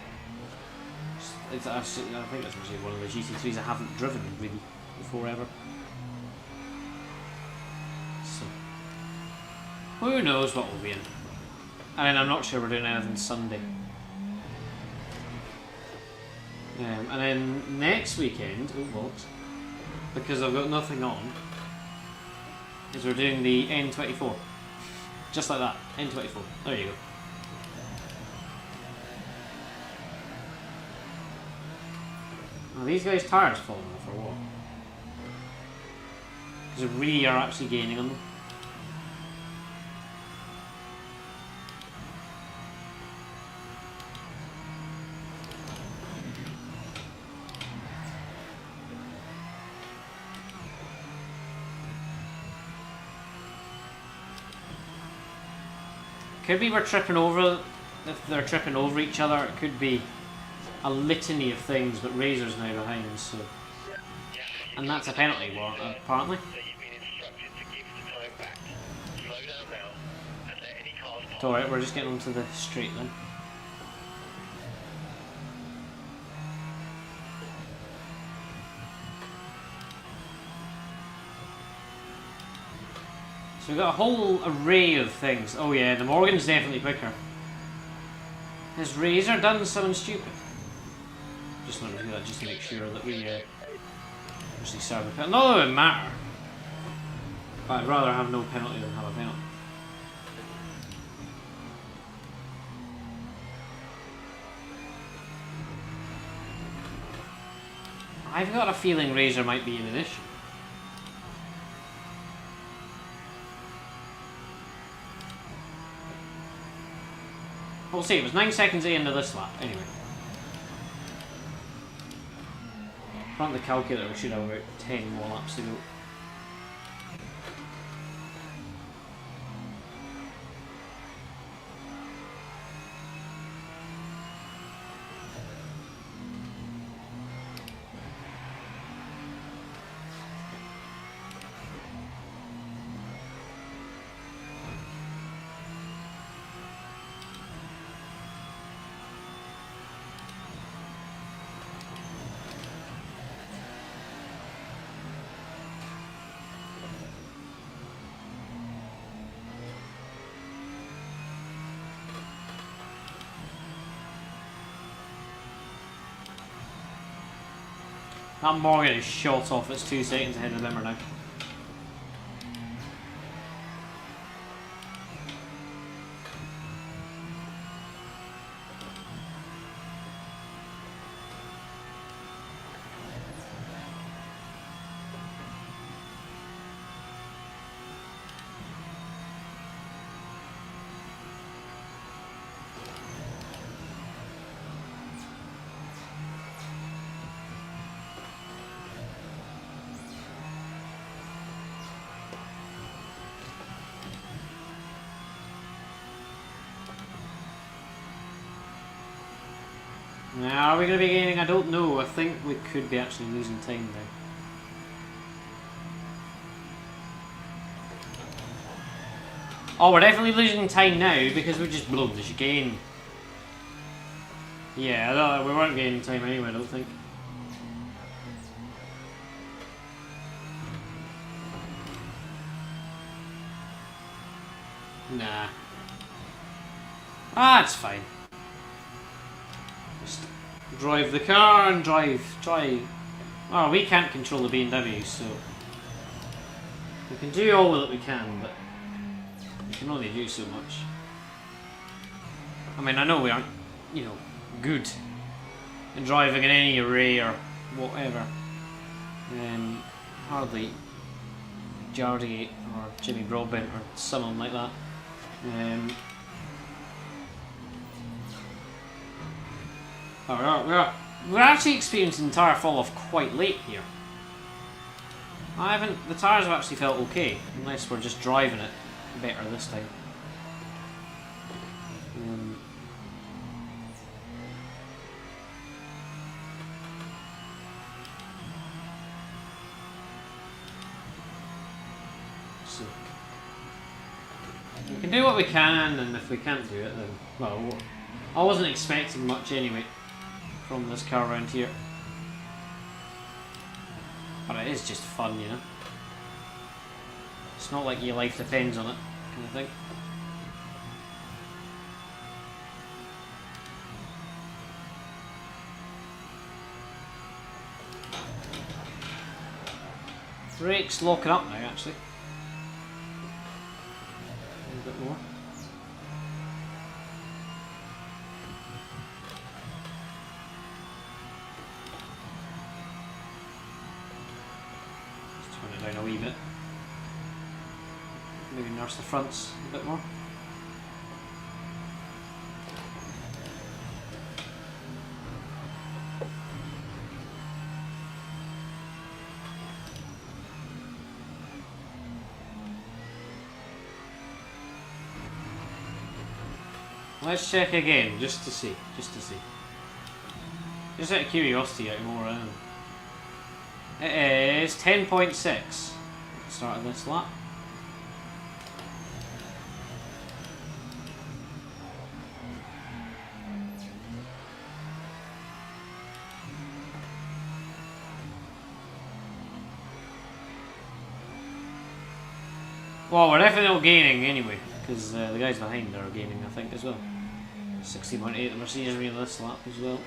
It's actually, I think that's actually one of the GT3s I haven't driven really before ever. So, who knows what we'll be in. And then I'm not sure we're doing anything Sunday. And then next weekend, because I've got nothing on, is we're doing the N24. Just like that, N24. There you go. Are these guys' tires falling off or what? Because we really are actually gaining on them. Could be we're tripping over, if they're tripping over each other, it could be a litany of things, but Razor's now behind, so... And that's a penalty, apparently. It's alright, we're just getting onto the straight then. So we've got a whole array of things. Oh yeah, the Morgan's definitely quicker. Has Razor done something stupid? Just want to do that just to make sure that we actually serve a penalty. Not that it would matter, but I'd rather have no penalty than have a penalty. I've got a feeling Razor might be in an issue. We'll see, it was 9 seconds at the end of this lap, anyway. Front of the calculator, we should have about 10 more laps to go. That Morgan is shot off. It's 2 seconds ahead of Bimmer now. Now, are we going to be gaining? I don't know. I think we could be actually losing time now. Oh, we're definitely losing time now because we just blown the chicane. Yeah, we weren't gaining time anyway, I don't think. Nah. Ah, it's fine. Just drive the car and drive. Oh, we can't control the BMW, so we can do all that we can, but we can only do so much. I mean, I know we aren't, you know, good in driving in any array or whatever. Hardly Jardy or Jimmy Broadbent or someone like that. We're actually experiencing the tyre fall off quite late here. The tyres have actually felt okay, unless we're just driving it better this time. So we can do what we can, and if we can't do it, then well, I wasn't expecting much anyway from this car around here. But it is just fun, you know. It's not like your life depends on it, kind of thing. Brakes locking up now, actually. A little bit more. Down a wee bit. Maybe nurse the fronts a bit more. Let's check again, just to see. Just out of curiosity, out of more around. It is 10.6 at the start of this lap. Well, we're definitely not gaining anyway, because the guys behind are gaining, I think, as well. 60.8 the Mercedes made this lap as well.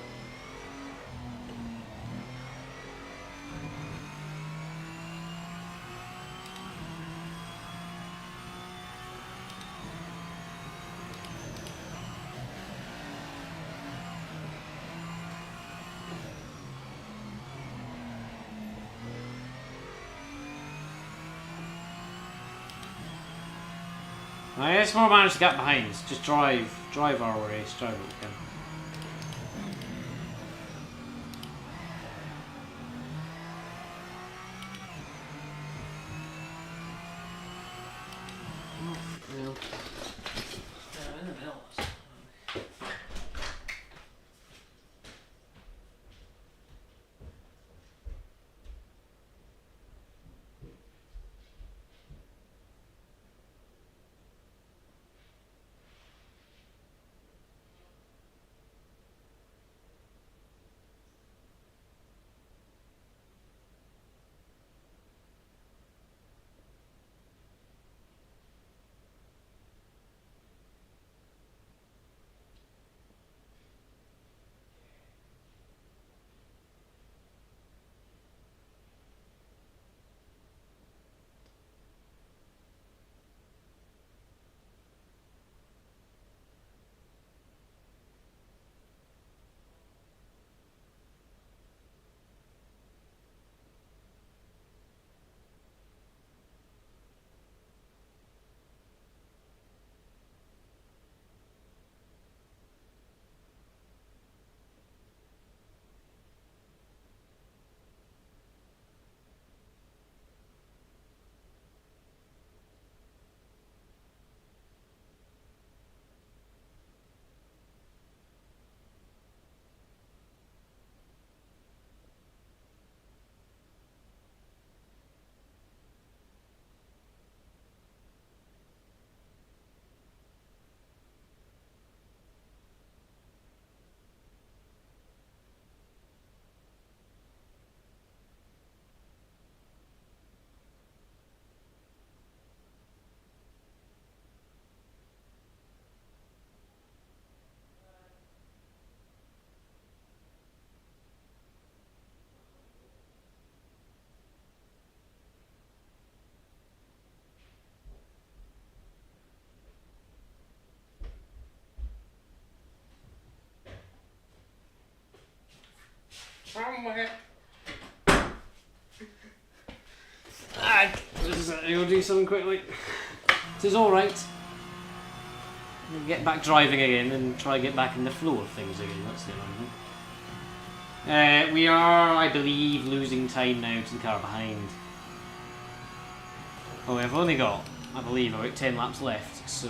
It's more managed to get behind. Just drive our race, drive what we can. Oh, no. They're in the middle. my head. You'll do something quickly. It is alright. We'll get back driving again and try to get back in the flow of things again. That's the annoying thing. We are, I believe, losing time now to the car behind. Oh, we've only got, I believe, about 10 laps left, so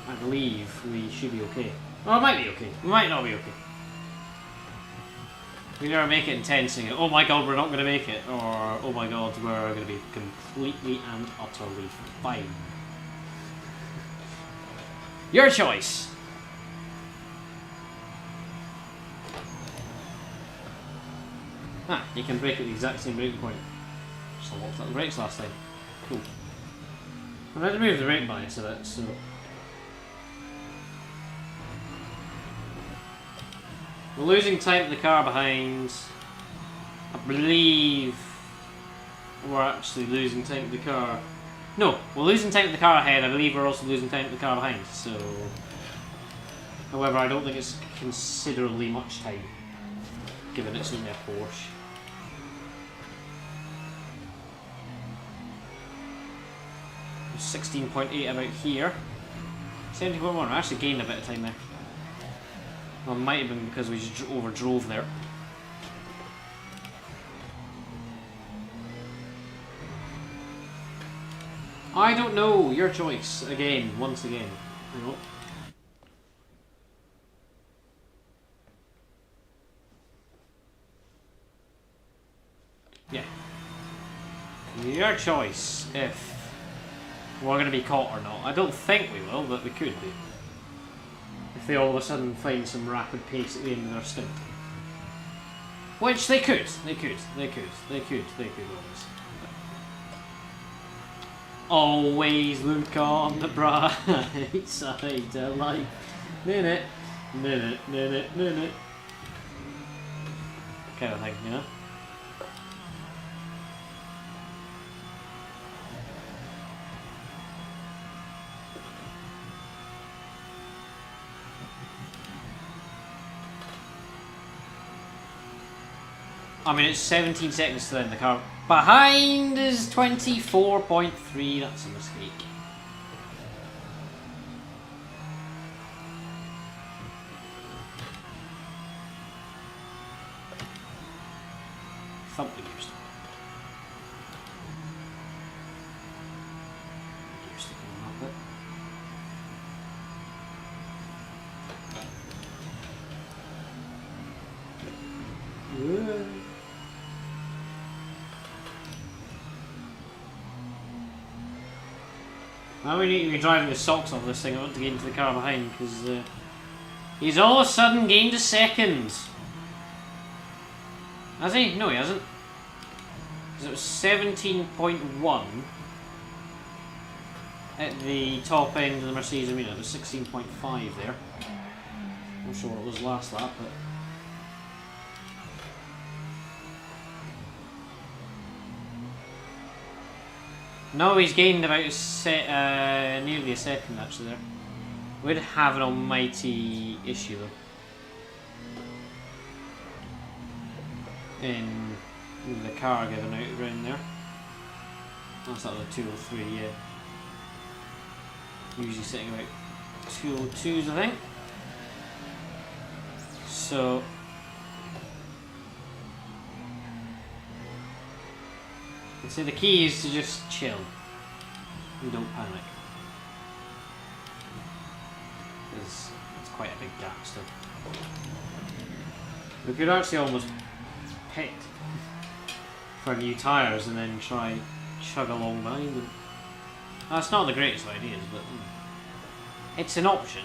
I believe we should be okay. Well, it might be okay. We might not be okay. We never make it in 10 saying, oh my god, we're not going to make it, or oh my god, we're going to be completely and utterly fine. Your choice! Ah, you can brake at the exact same braking point. Just locked up the brakes last time. Cool. I had to move the brake bias a bit, so... We're losing time to the car behind. I believe we're actually losing time to the car. No, we're losing time to the car ahead. I believe we're also losing time to the car behind. So, however, I don't think it's considerably much time, given it's only a Porsche. There's 16.8 about here. 70.1. I actually gained a bit of time there. Well, it might have been because we just overdrove there. I don't know. Your choice. Again. Once again. Hang on. Yeah. Your choice if we're going to be caught or not. I don't think we will, but we could be. If they all of a sudden find some rapid pace at the end of their stint. Which they could. They could always. Always look on the bright side of life. Minute. Kind of thing, you know? I mean, it's 17 seconds to end the car. Behind is 24.3. That's a mistake. Thump the gear stick. Gear stick on that bit. Whoa. Now we need to be driving the socks off this thing. I want to get into the car behind because he's all of a sudden gained a second. Has he? No, he hasn't. Because it was 17.1 at the top end of the Mercedes Arena. It was 16.5 there. I'm not sure what it was last lap, but. No, he's gained about nearly a second actually there. We'd have an almighty issue though. In the car giving out around there. That's not the 203, yeah. Usually sitting about 202s I think. So so the key is to just chill and don't panic, because it's quite a big gap still. We could actually almost pit for new tyres and then try chug along behind them. That's not the greatest of ideas, but it's an option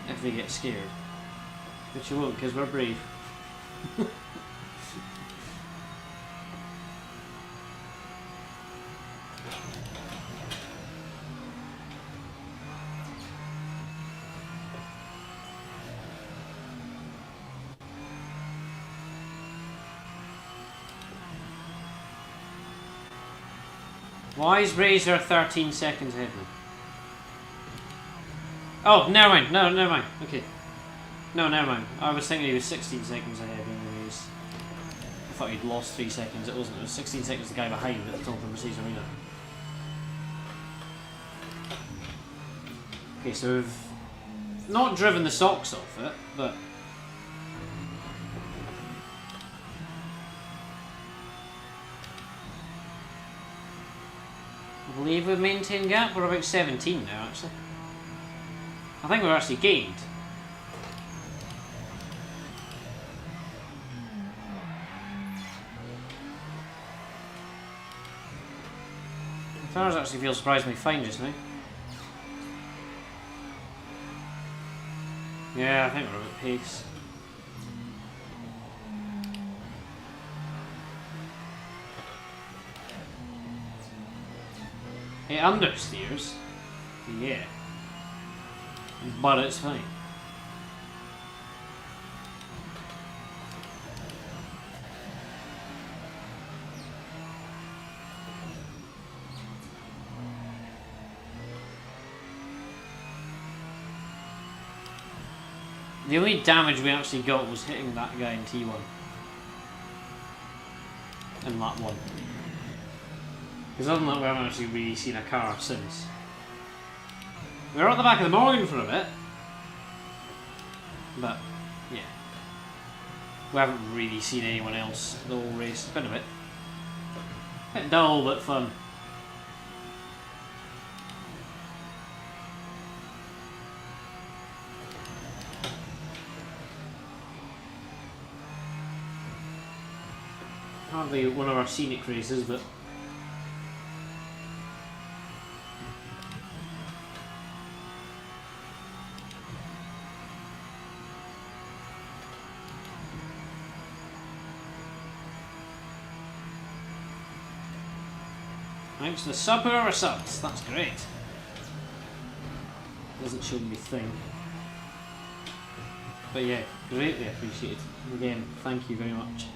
if they get scared, which you won't because we're brave. Why is Razor 13 seconds ahead of me? Oh, never mind. No, never mind. Okay. No, never mind. I was thinking he was 16 seconds ahead anyways. I thought he'd lost 3 seconds. It wasn't. It was 16 seconds the guy behind at the top of the Mercedes Arena. Okay, so we've not driven the socks off it, but I believe we've maintained gap. We're about 17 now, actually. I think we've actually gained. The cars actually feel surprisingly fine just now. Yeah, I think we're at pace. It understeers. Yeah. But it's fine. The only damage we actually got was hitting that guy in T1. In lap 1. Because other than that, we haven't actually really seen a car since. We were at the back of the Morgan for a bit. But, yeah. We haven't really seen anyone else the whole race. It's been a bit dull, but fun. Hardly one of our scenic races, but thanks to the sub whoever subs, that's great. Doesn't show me a thing. But yeah, greatly appreciated. Again, thank you very much.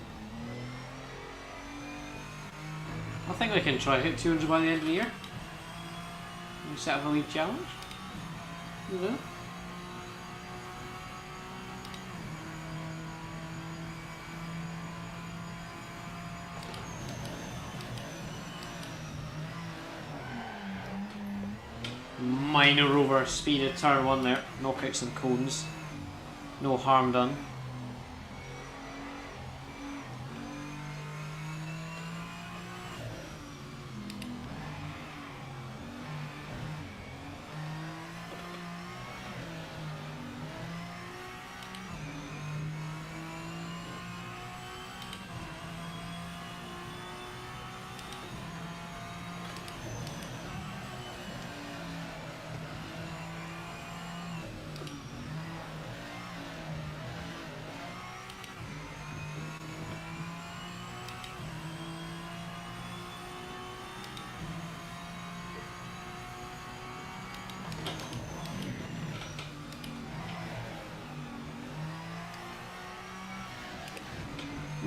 I think we can try hit 200 by the end of the year. We set up a wee challenge. You know? Minor over speed at turn 1 there. Knock out some cones. No harm done.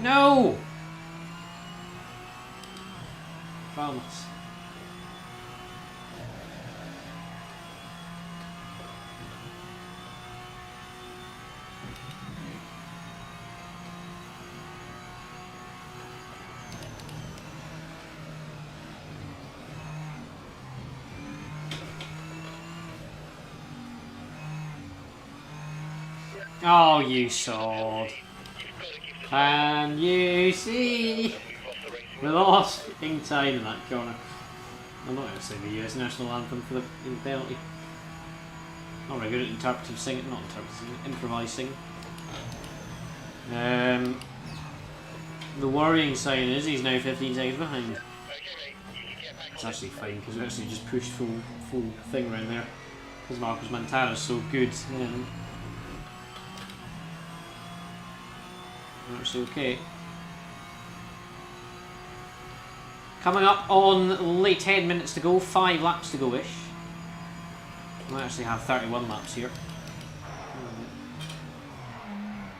No! Promise. Oh, you sod. And you see, we lost fucking time in that corner. I'm not going to sing the US national anthem for the penalty. Not very good at interpretive singing, not interpretive singing, improvising. The worrying sign is he's now 15 seconds behind. It's actually fine because we actually just pushed full thing around there because Marcos Montana's so good. Actually okay. Coming up on only 10 minutes to go, 5 laps to go-ish. I actually have 31 laps here.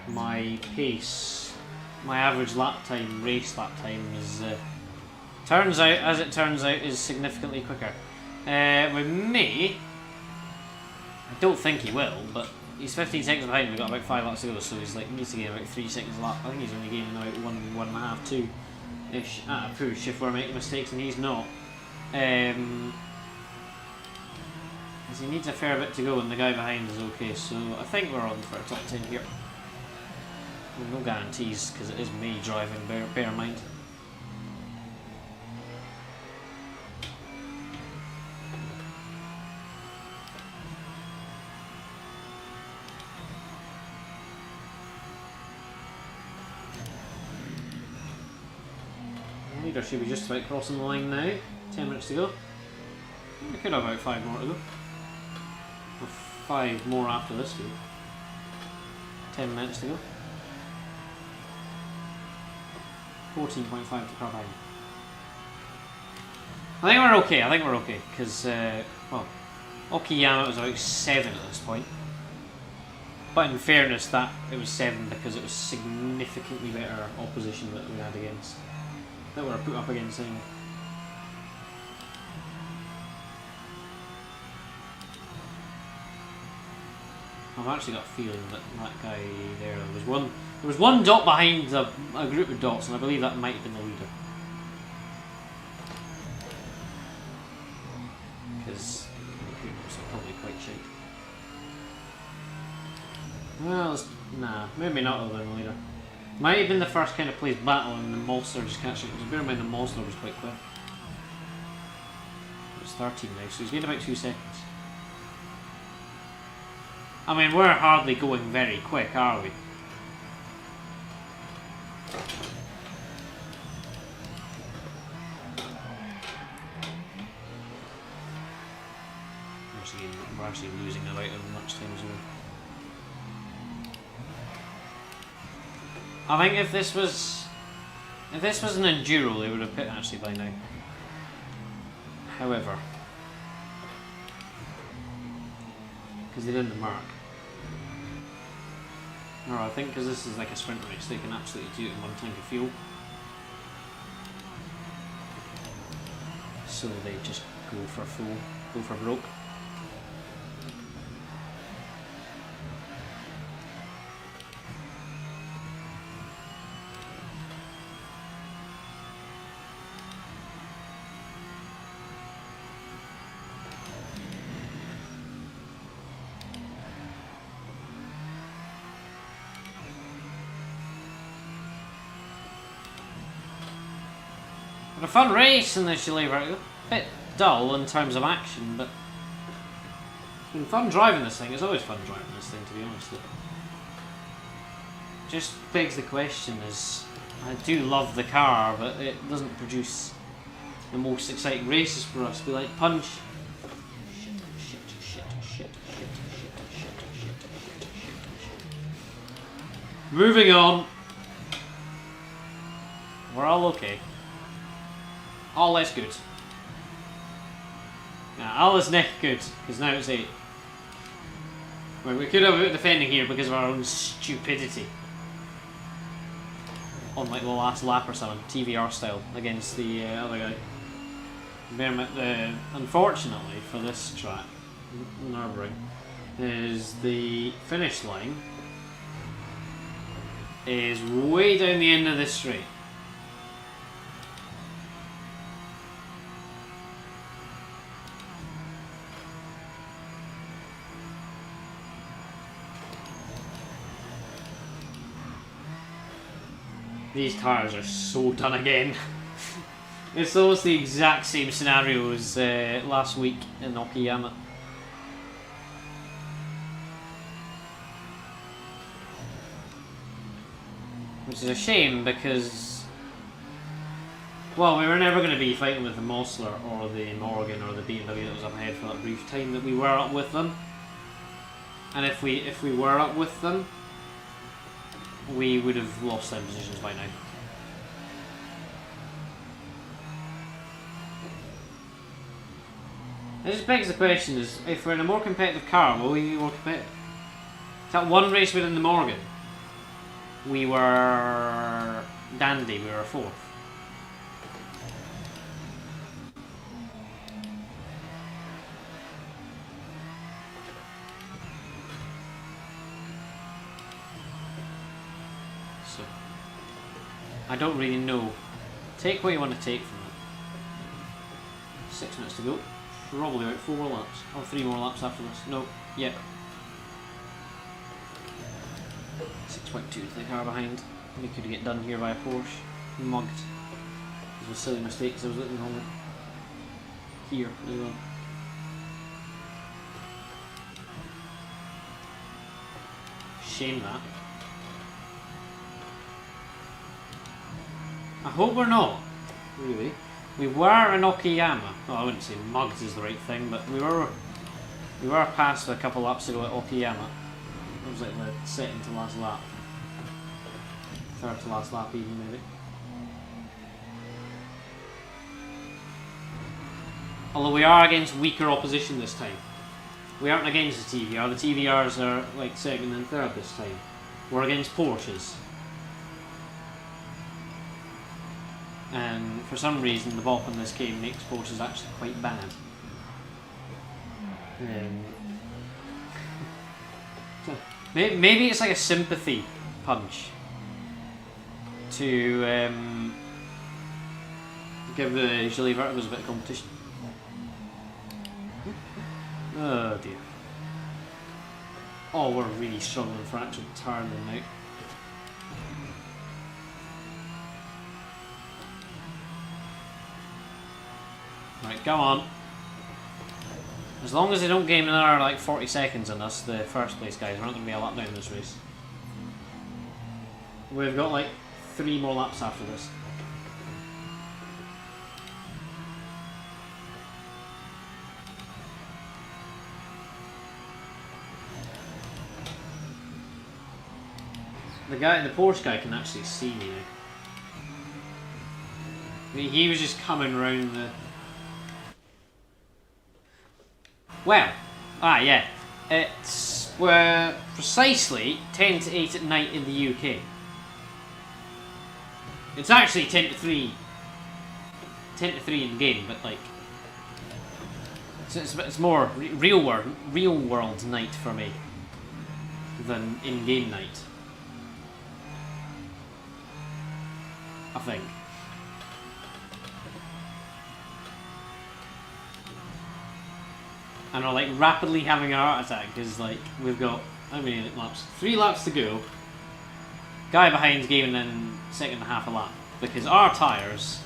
My pace, my average lap time, race lap time is, turns out, is significantly quicker. We may, I don't think he will, but He's 15 seconds behind. We've got about 5 laps to go, so he's like needs to gain about 3 seconds a lap. I think he's only gaining about 1.5, 2 ish at a push if we're making mistakes, and he's not. As he needs a fair bit to go, and the guy behind is okay. So I think we're on for a top 10 here. No guarantees because it is me driving. Bear in mind. Leader should be just about crossing the line now. 10 minutes to go. We could have about 5 more to go. Or 5 more after this too. 10 minutes to go. 14.5 to car behind. I think we're okay. I think we're okay because well, Okayama was about 7 at this point. But in fairness, that it was 7 because it was significantly better opposition that we had against. That were put up against him. I've actually got a feeling that that guy there was one dot behind a group of dots, and I believe that might have been the leader. Because the groups are probably quite shite. Well, nah, maybe not other than the leader. Might have been the first kind of place battle, and the monster just catching it. Bear in mind the monster was quite quick. It's 13 now, so he's gained about 2 seconds. I mean, we're hardly going very quick, are we? We're actually losing about as much time as well. I think if this was an enduro, they would have pit actually by now. However, because they didn't mark. Or I think because this is like a sprint race, they can absolutely do it in 1 tank of fuel. So they just go for full, go for broke. A fun race initially, right? A bit dull in terms of action, but it's been fun driving this thing. It's always fun driving this thing, to be honest. Just begs the question is, I do love the car, but it doesn't produce the most exciting races for us. We like punch. Moving on. We're all okay. All is good. Yeah, all is not good, because now it's 8. Well, we could have a bit of defending here because of our own stupidity. On like the last lap or something, TVR style, against the other guy. Unfortunately for this track, NURBURGRING, is the finish line is way down the end of this straight. These tires are so done again. It's almost the exact same scenario as last week in Okayama. Which is a shame because, well, we were never going to be fighting with the Mosler or the Morgan or the BMW that was up ahead for that brief time that we were up with them. And if we were up with them, we would have lost them positions by now. It just begs the question is, if we're in a more competitive car, will we be more competitive? That one race within the Morgan, we were dandy, we were 4th. I don't really know. Take what you want to take from it. 6 minutes to go. Probably about 4 more laps. Or 3 more laps after this. No, yep. 6.2 the car behind. We could get done here by a Porsche. Mugged. These were silly mistakes I was looking on here as well. Shame that. I hope we're not, really. We were in Okayama. Well, I wouldn't say mugged is the right thing, but we were passed a couple laps ago at Okayama. It was like the second to last lap. Third to last lap even, maybe. Although we are against weaker opposition this time. We aren't against the TVR. The TVRs are like second and third this time. We're against Porsches. And for some reason the bop in this game makes Porsches actually quite bad. Maybe it's like a sympathy punch to give the Gilles Verticals a bit of competition. Oh dear. Oh, we're really struggling for actual turning now. Right, come on. As long as they don't gain another like 40 seconds on us, the first place guys, we're not going to be a lap down this race. We've got like 3 more laps after this. The Porsche guy can actually see me now. I mean, he was just coming round the... Well, yeah. It's precisely 10 to 8 at night in the UK. It's actually 10 to 3. 10 to 3 in game, but like... It's more real world night for me than in-game night. I think. And we're like rapidly having a heart attack because like we've got how many laps? 3 laps to go. Guy behind's gaining in second and a half a lap because our tyres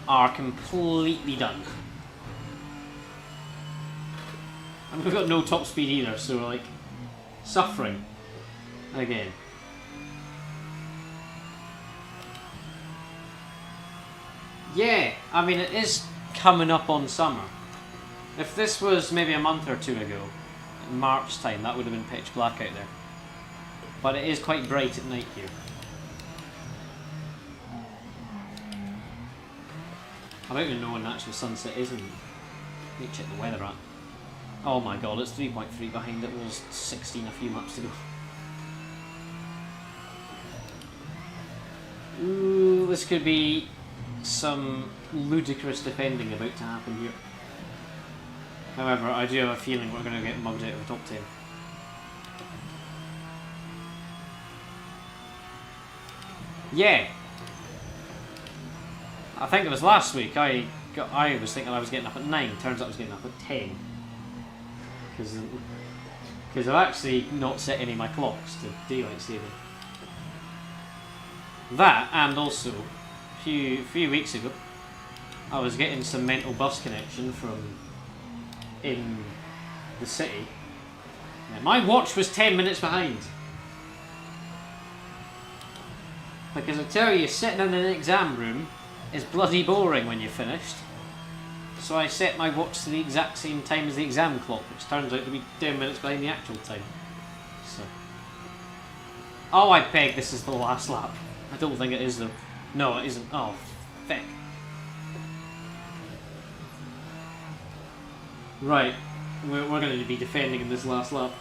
are completely done. And we've got no top speed either, so we're like suffering again. Yeah, I mean it is coming up on summer. If this was maybe a month or 2 ago, in March time, that would have been pitch black out there. But it is quite bright at night here. I don't even know when the actual sunset is. Let me check the weather app. Oh my god, it's 3.3 behind. It was 16 a few laps ago. Ooh, this could be some ludicrous defending about to happen here. However, I do have a feeling we're going to get mugged out of the top 10. Yeah. I think it was last week I was thinking I was getting up at 9, turns out I was getting up at 10. Because I've actually not set any of my clocks to daylight saving. That, and also, a few weeks ago, I was getting some mental bus connection from in the city. Now, my watch was 10 minutes behind. Because I tell you, sitting in an exam room is bloody boring when you're finished. So I set my watch to the exact same time as the exam clock, which turns out to be 10 minutes behind the actual time. So. Oh, I beg this is the last lap. I don't think it is though. No, it isn't. Oh, feck. Right, we're going to be defending in this last lap.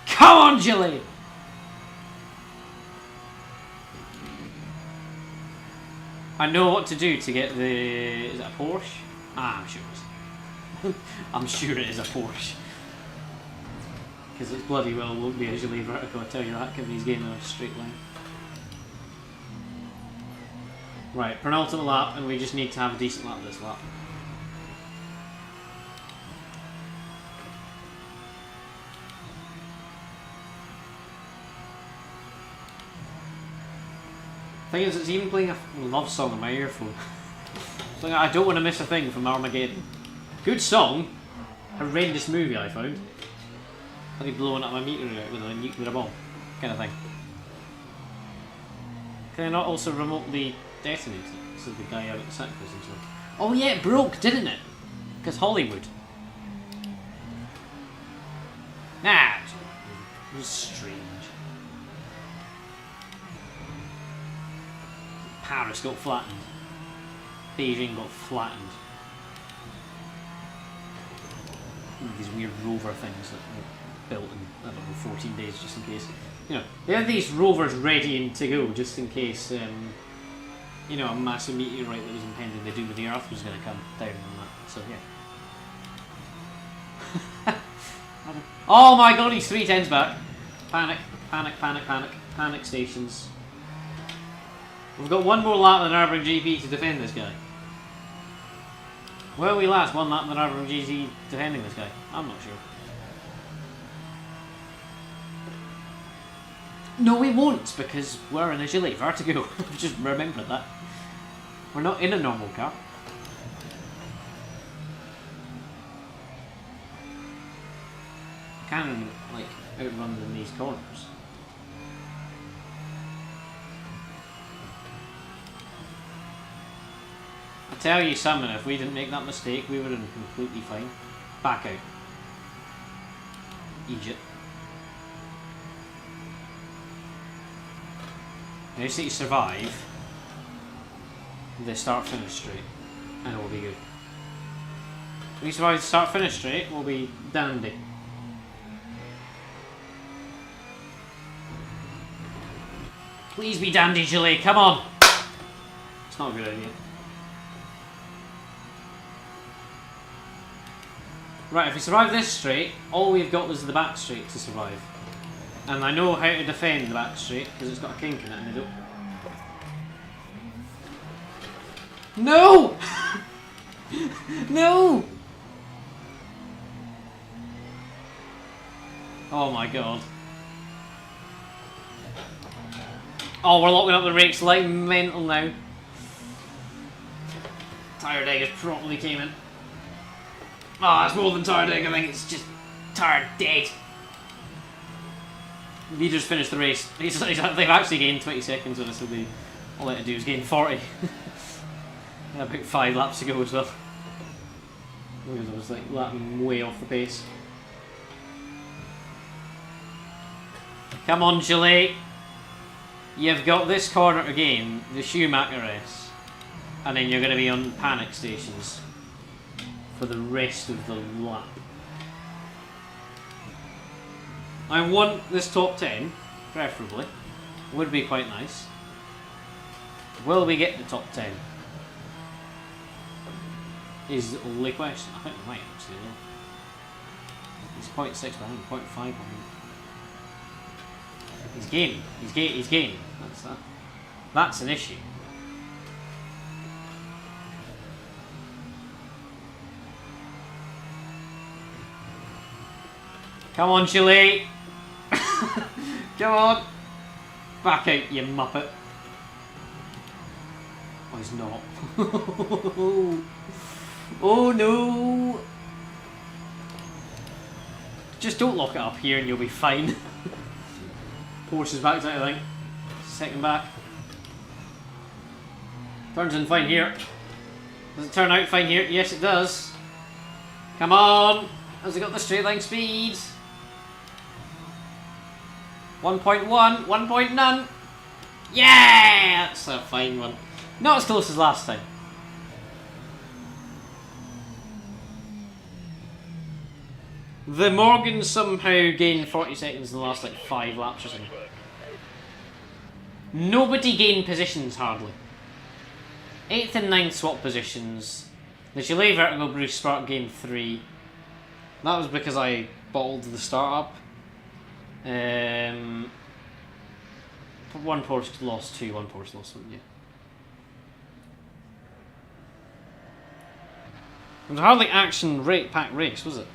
Come on, Gilly! I know what to do to get the... Is it a Porsche? Ah, I'm sure it is. I'm sure it is a Porsche. Because it's bloody well won't be a Gilles Vertical, I tell you that, given he's getting in a straight line. Right, penultimate lap, and we just need to have a decent lap this lap. Thing is, it's even playing a love song on my earphone. It's like, I don't want to miss a thing from Armageddon. Good song, horrendous movie I found. Like blowing up my meter out with a nuclear bomb, kind of thing. Can I not also remotely detonate it? So the guy out at the sacrifice himself. Oh yeah, it broke, didn't it? Because Hollywood. Nah, it was strange. Paris got flattened. Beijing got flattened. These weird rover things that were built in, I don't know, 14 days just in case. You know, they had these rovers ready to go just in case, you know, a massive meteorite that was impending the doom of the Earth was going to come down on that. So, yeah. Oh my god, he's 310s back. Panic, panic, panic, panic. Panic stations. We've got one more lap of the Nürburgring GP to defend this guy. Where will we last? One lap of the Nürburgring GP defending this guy? I'm not sure. No, we won't, because we're in a Gillet Vertigo. Just remember that. We're not in a normal car. Can, like, outrun them in these corners. I tell you something, if we didn't make that mistake, we would have been completely fine. Back out. Egypt. Now you see you survive the start-finish straight, and it will be good. If we survive the start-finish straight, we'll be dandy. Please be dandy, Gillet, come on! It's not a good idea. Right, if we survive this straight, all we've got was the back straight to survive. And I know how to defend the back straight, because it's got a kink in it, and I don't... No! No! Oh my god. Oh, we're locking up the brakes like mental now. Tire Deggers properly came in. Oh, it's more than Tire Degg, I think it's just Tire Dead. Leaders finished the race. They've actually gained 20 seconds on us, so all they had to do is gain 40. And about 5 laps to go as well. Because I was like lapping way off the pace. Come on, Gillet. You've got this corner to gain, the Schumacher race, and then you're going to be on panic stations for the rest of the lap. I want this top 10, preferably. Would be quite nice. Will we get the top 10? Is the only question. I think we might actually, though. He's 0.6 behind, 0.5 behind. He's gaining. He's gaining. That's that. That's an issue. Come on, Gillet. Come on. Back out, you muppet. Oh, he's not. Oh no. Just don't lock it up here and you'll be fine. Porsche's back out, I think. Second back. Turns in fine here. Does it turn out fine here? Yes, it does. Come on. Has it got the straight line speed? 1.1, 1 point none. Yeah, that's a fine one. Not as close as last time. The Morgan somehow gained 40 seconds in the last like 5 laps or something. Nobody gained positions hardly. 8th and 9th swap positions. The Gillet Vertigo Bruce Spark gained 3. That was because I bottled the start up. One Porsche lost 2, one Porsche lost 1, yeah. It was hardly action pack race, was it?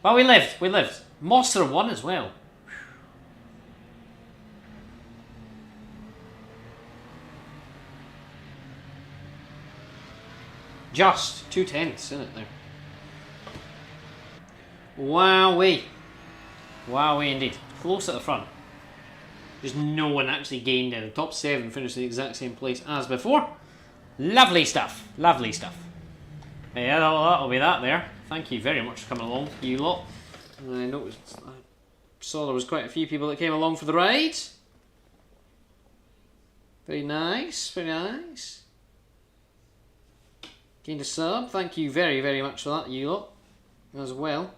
But we lived. Monster won as well. Just 2/10, isn't it there? Wowee. Wowee indeed. Close at the front. Just no one actually gained in. The top 7 finished in the exact same place as before. Lovely stuff. Lovely stuff. Yeah, that'll be that there. Thank you very much for coming along, you lot. I saw there was quite a few people that came along for the ride. Very nice, very nice. Gained a sub. Thank you very, very much for that, you lot, as well.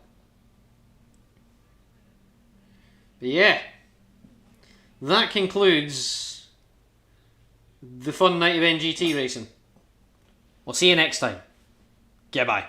But yeah, that concludes the fun night of NGT racing. We'll see you next time. Goodbye.